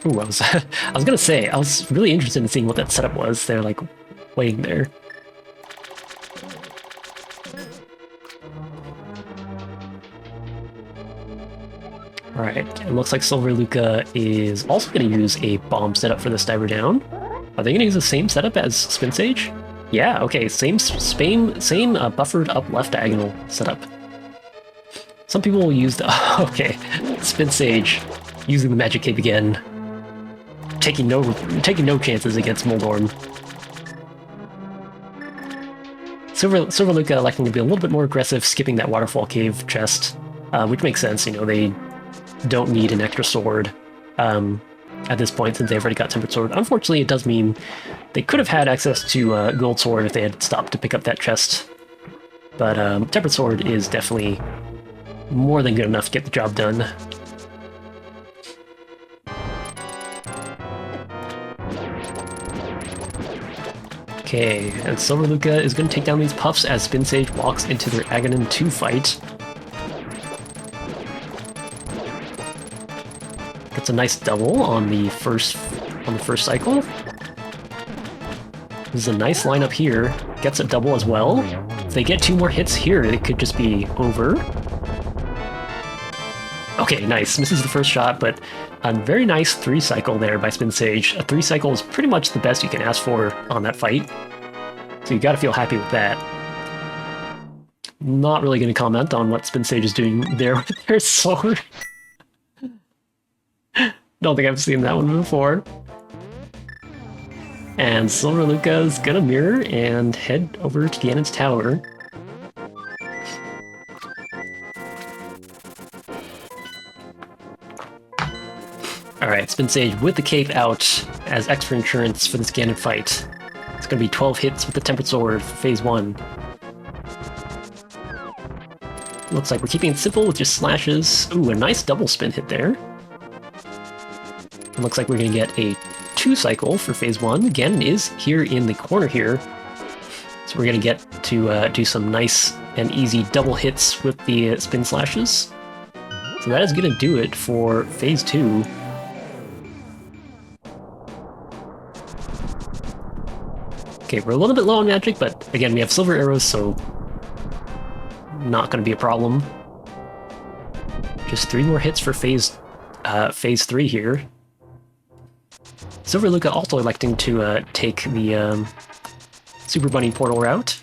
Ooh, I was gonna say, I was really interested in seeing what that setup was. They're like waiting there. Alright, it looks like Silver Lucca is also going to use a bomb setup for this diver down. Are they going to use the same setup as Spin Sage? Yeah, okay, same buffered up left diagonal setup. Some people will use the... okay, Spin Sage using the Magic Cape again. Taking no chances against Moldorm. Silver Lucca electing to be a little bit more aggressive, skipping that Waterfall Cave chest, which makes sense, you know, they don't need an extra sword at this point since they've already got Tempered Sword. Unfortunately, it does mean they could have had access to Gold Sword if they had stopped to pick up that chest. But Tempered Sword is definitely more than good enough to get the job done. Okay, and Silver Lucca is going to take down these puffs as Spin Sage walks into their Aghanim 2 fight. Gets a nice double on the first cycle. This is a nice lineup here. Gets a double as well. If they get 2 more hits here, it could just be over. Okay, nice. Misses the first shot, but a very nice 3-cycle there by Spin Sage. A 3-cycle is pretty much the best you can ask for on that fight. So you gotta feel happy with that. Not really gonna comment on what Spin Sage is doing there with their sword. Don't think I've seen that one before. And Silver Luca's gonna mirror and head over to Ganon's tower. Alright, Spin Sage with the cape out as extra insurance for this Ganon fight. It's gonna be 12 hits with the Tempered Sword for phase 1. Looks like we're keeping it simple with just slashes. Ooh, a nice double spin hit there. It looks like we're gonna get a 2-cycle for phase 1. Ganon is here in the corner here. So we're gonna get to do some nice and easy double hits with the spin slashes. So that is gonna do it for phase 2. Okay, we're a little bit low on magic, but again, we have silver arrows, so not going to be a problem. Just 3 more hits for phase 3 here. Silver Luca also electing to take the Super Bunny portal route.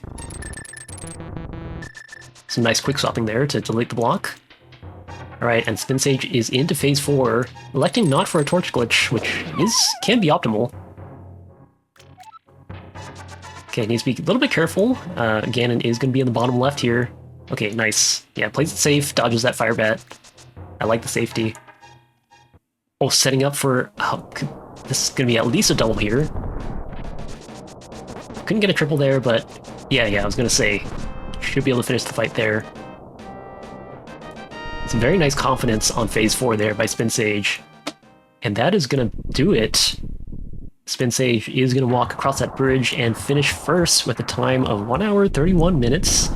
Some nice quick swapping there to delete the block. Alright, and Spin Sage is into phase 4, electing not for a torch glitch, which can be optimal. Okay, needs to be a little bit careful. Ganon is going to be in the bottom left here. Okay, nice. Yeah, plays it safe, dodges that fire bat. I like the safety. Oh, setting up for... Oh, this is going to be at least a double here. Couldn't get a triple there, but... Yeah, I was going to say, should be able to finish the fight there. Some very nice confidence on phase 4 there by Spin Sage. And that is going to do it. Spin Sage is going to walk across that bridge and finish first with a time of 1 hour, 31 minutes,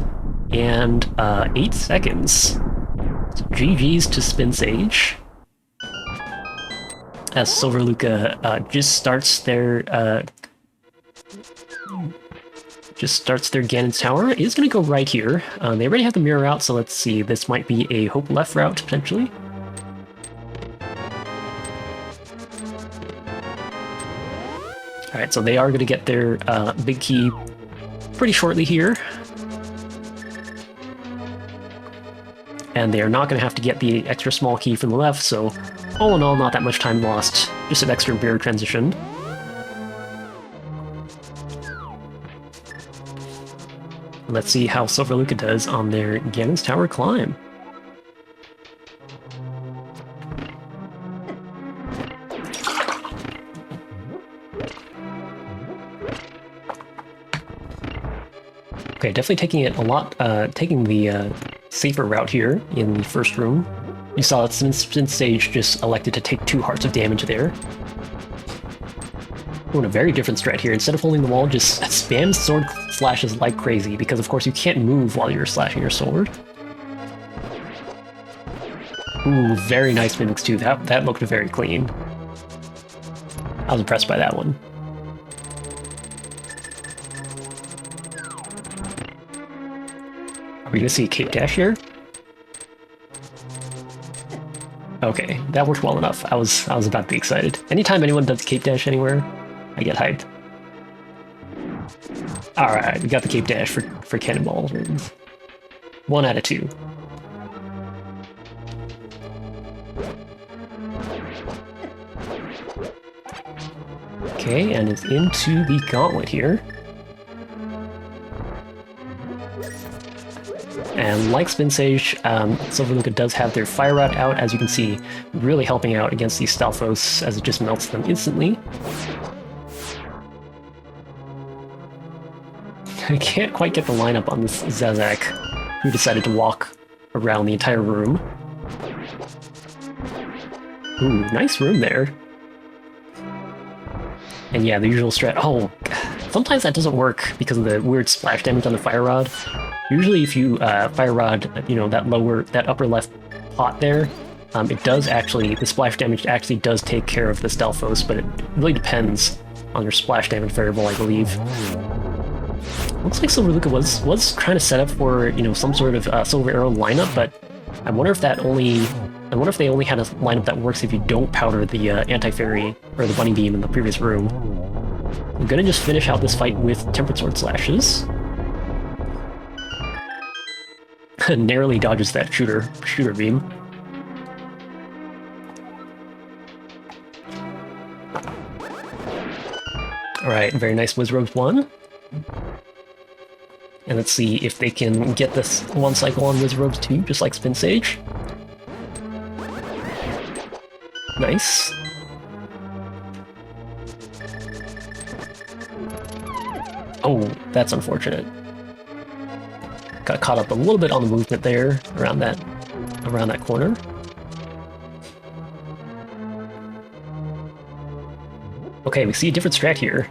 and 8 seconds. So GG's to Spin Sage. As Silver Luca just starts their Ganon's Tower. It is going to go right here. They already have the mirror out, so let's see. This might be a Hope Left route, potentially. Alright, so they are going to get their big key pretty shortly here. And they are not going to have to get the extra small key from the left, so all in all, not that much time lost. Just an extra mirror transition. Let's see how Silver Luca does on their Ganon's Tower climb. Okay, definitely taking it a lot, taking the safer route here in the first room. You saw that Spin Sage just elected to take 2 hearts of damage there. We're in a very different strat here. Instead of holding the wall, just spam sword slashes like crazy, because of course you can't move while you're slashing your sword. Ooh, very nice mimics too. That looked very clean. I was impressed by that one. Are we gonna see a cape dash here? Okay, that worked well enough. I was about to be excited. Anytime anyone does cape dash anywhere, I get hyped. Alright, we got the cape dash for Cannonball. 1 out of 2. Okay, and it's into the gauntlet here. And like Spin Sage, Silver Luca does have their Fire Rod out, as you can see, really helping out against these Stalfos as it just melts them instantly. I can't quite get the lineup on this Zazak, who decided to walk around the entire room. Ooh, nice room there. And yeah, the usual strat. Oh, sometimes that doesn't work because of the weird splash damage on the Fire Rod. Usually if you Fire Rod, you know, that upper left pot there, it does actually, the splash damage actually does take care of the Stalfos, but it really depends on your splash damage variable, I believe. Looks like Silver Luca was trying to set up for, you know, some sort of Silver Arrow lineup, but I wonder if that only I wonder if they only had a lineup that works if you don't powder the anti-fairy or the bunny beam in the previous room. I'm gonna just finish out this fight with Tempered Sword Slashes. Narrowly dodges that shooter beam. Alright, very nice Wizzrobes 1. And let's see if they can get this one cycle on Wizzrobes 2, just like Spin Sage. Nice. Oh, that's unfortunate. Got caught up a little bit on the movement there around that corner. Okay, we see a different strat here.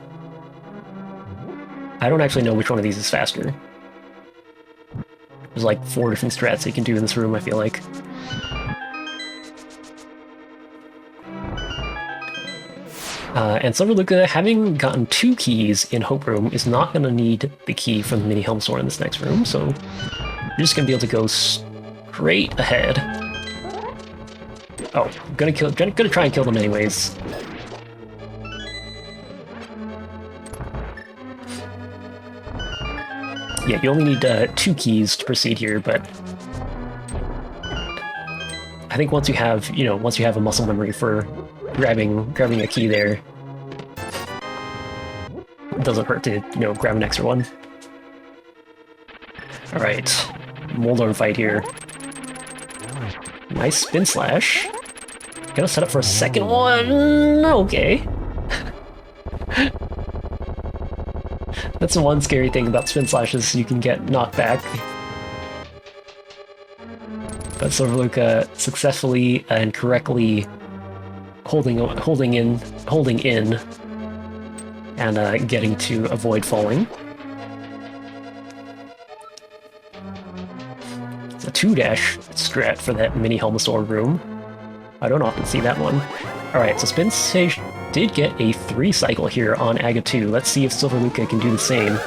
I don't actually know which one of these is faster. There's like 4 different strats you can do in this room, I feel like. And Silver Lucca, having gotten 2 keys in Hope Room, is not going to need the key from the Mini Helmstorm in this next room, so you're just going to be able to go straight ahead. Oh, gonna try and kill them anyways. Yeah, you only need 2 keys to proceed here, but I think once you have, once you have a muscle memory for grabbing a key there, it doesn't hurt to, grab an extra one. All right, Moldorm fight here. Nice Spin Slash. Gonna set up for a second one. Okay. That's the one scary thing about Spin Slashes, you can get knocked back. But Silver Lucca successfully and correctly holding in, and getting to avoid falling. It's a 2-dash strat for that Mini Helmstorm room. I don't often see that one. Alright, so Spin Sage did get a 3-cycle here on Aga 2. Let's see if Silver Lucca can do the same.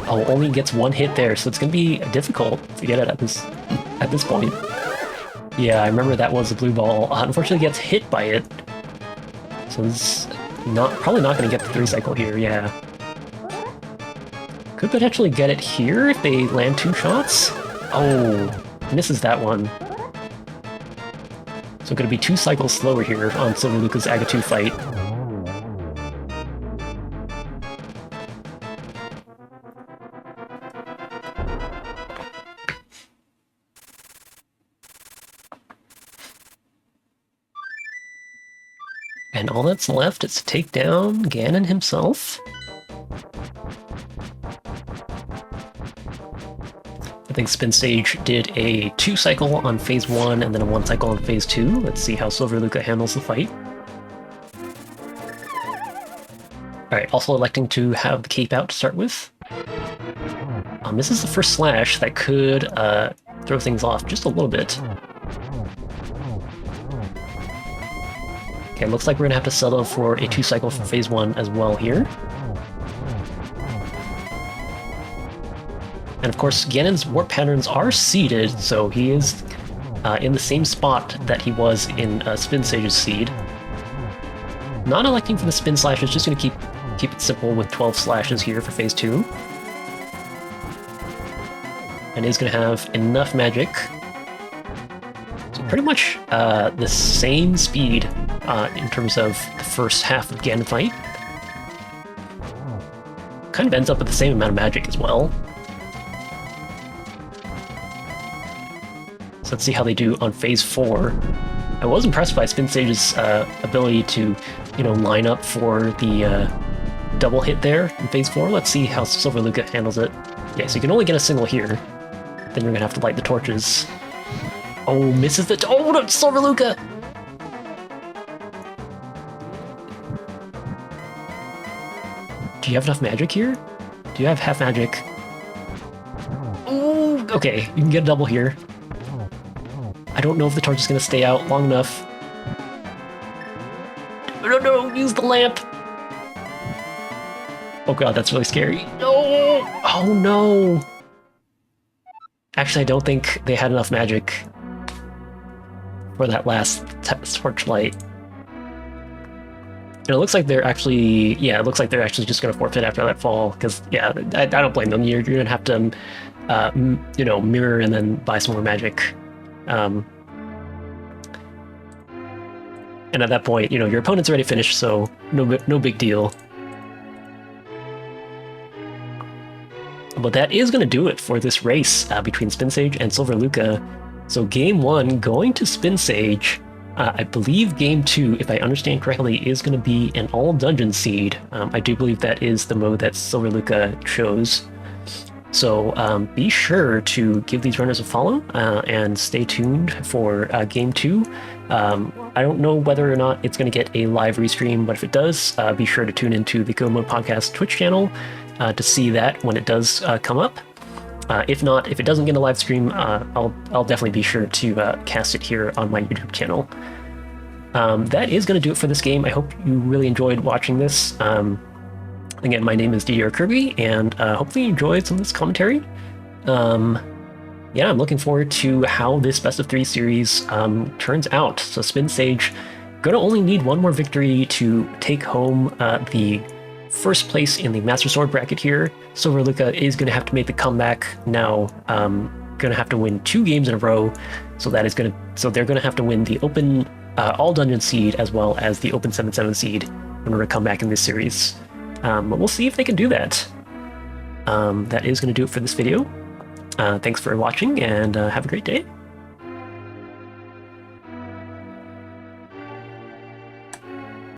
Oh, only gets 1 hit there, so it's going to be difficult to get it at this point. Yeah, I remember that was a blue ball. Unfortunately gets hit by it. So it's probably not going to get the 3-cycle here, yeah. Could potentially get it here if they land 2 shots. Oh, misses that one. So going to be 2 cycles slower here on Silver Lucca's Aga 2 fight. And all that's left is to take down Ganon himself. I think Spin Sage did a 2-cycle on phase 1 and then a 1-cycle on phase 2. Let's see how Silver Lucca handles the fight. Alright, also electing to have the cape out to start with. This is the first slash that could throw things off just a little bit. Okay, looks like we're going to have to settle for a 2-cycle for phase 1 as well here. And of course, Ganon's warp patterns are seeded, so he is in the same spot that he was in Spin Sage's seed. Not electing for the Spin Slash, is just going to keep it simple with 12 slashes here for phase 2. And is going to have enough magic. So pretty much the same speed in terms of the first half of Ganon fight. Kind of ends up with the same amount of magic as well. So let's see how they do on phase 4. I was impressed by Spin Sage's ability to, line up for the double hit there in phase 4. Let's see how Silver Lucca handles it. Yeah, so you can only get a single here. Then you're gonna have to light the torches. Oh, misses the... Oh, no, Silver Lucca! Do you have enough magic here? Do you have half magic? Oh, okay, you can get a double here. I don't know if the torch is going to stay out long enough. No, use the lamp! Oh god, that's really scary. No! Oh no! Actually, I don't think they had enough magic. for that last torchlight. And it looks like they're actually, yeah, it looks like they're actually just going to forfeit after that fall, because, yeah, I don't blame them. You're going to have to, you know, mirror and then buy some more magic. And at that point, you know, your opponent's already finished, so no big deal. But that is going to do it for this race between Spin Sage and Silver Lucca. So game 1 going to Spin Sage. I believe game 2, if I understand correctly, is going to be an all dungeon seed. I do believe that is the mode that Silver Lucca chose. So be sure to give these runners a follow and stay tuned for game 2. I don't know whether or not it's going to get a live restream, but if it does, be sure to tune into the Go Mode Podcast Twitch channel to see that when it does come up. If not, if it doesn't get a live stream, I'll definitely be sure to cast it here on my YouTube channel. That is going to do it for this game. I hope you really enjoyed watching this. Again, my name is DDR Kirby, and hopefully you enjoyed some of this commentary. Yeah, I'm looking forward to how this best of 3 series turns out. So Spin Sage gonna only need one more victory to take home the first place in the Master Sword bracket here. Silver Lucca is going to have to make the comeback now. Going to have to win 2 games in a row, so that is going to they're going to have to win the Open All Dungeon seed as well as the Open 7-7 seed in order to come back in this series. But we'll see if they can do that. That is going to do it for this video. Thanks for watching, and have a great day.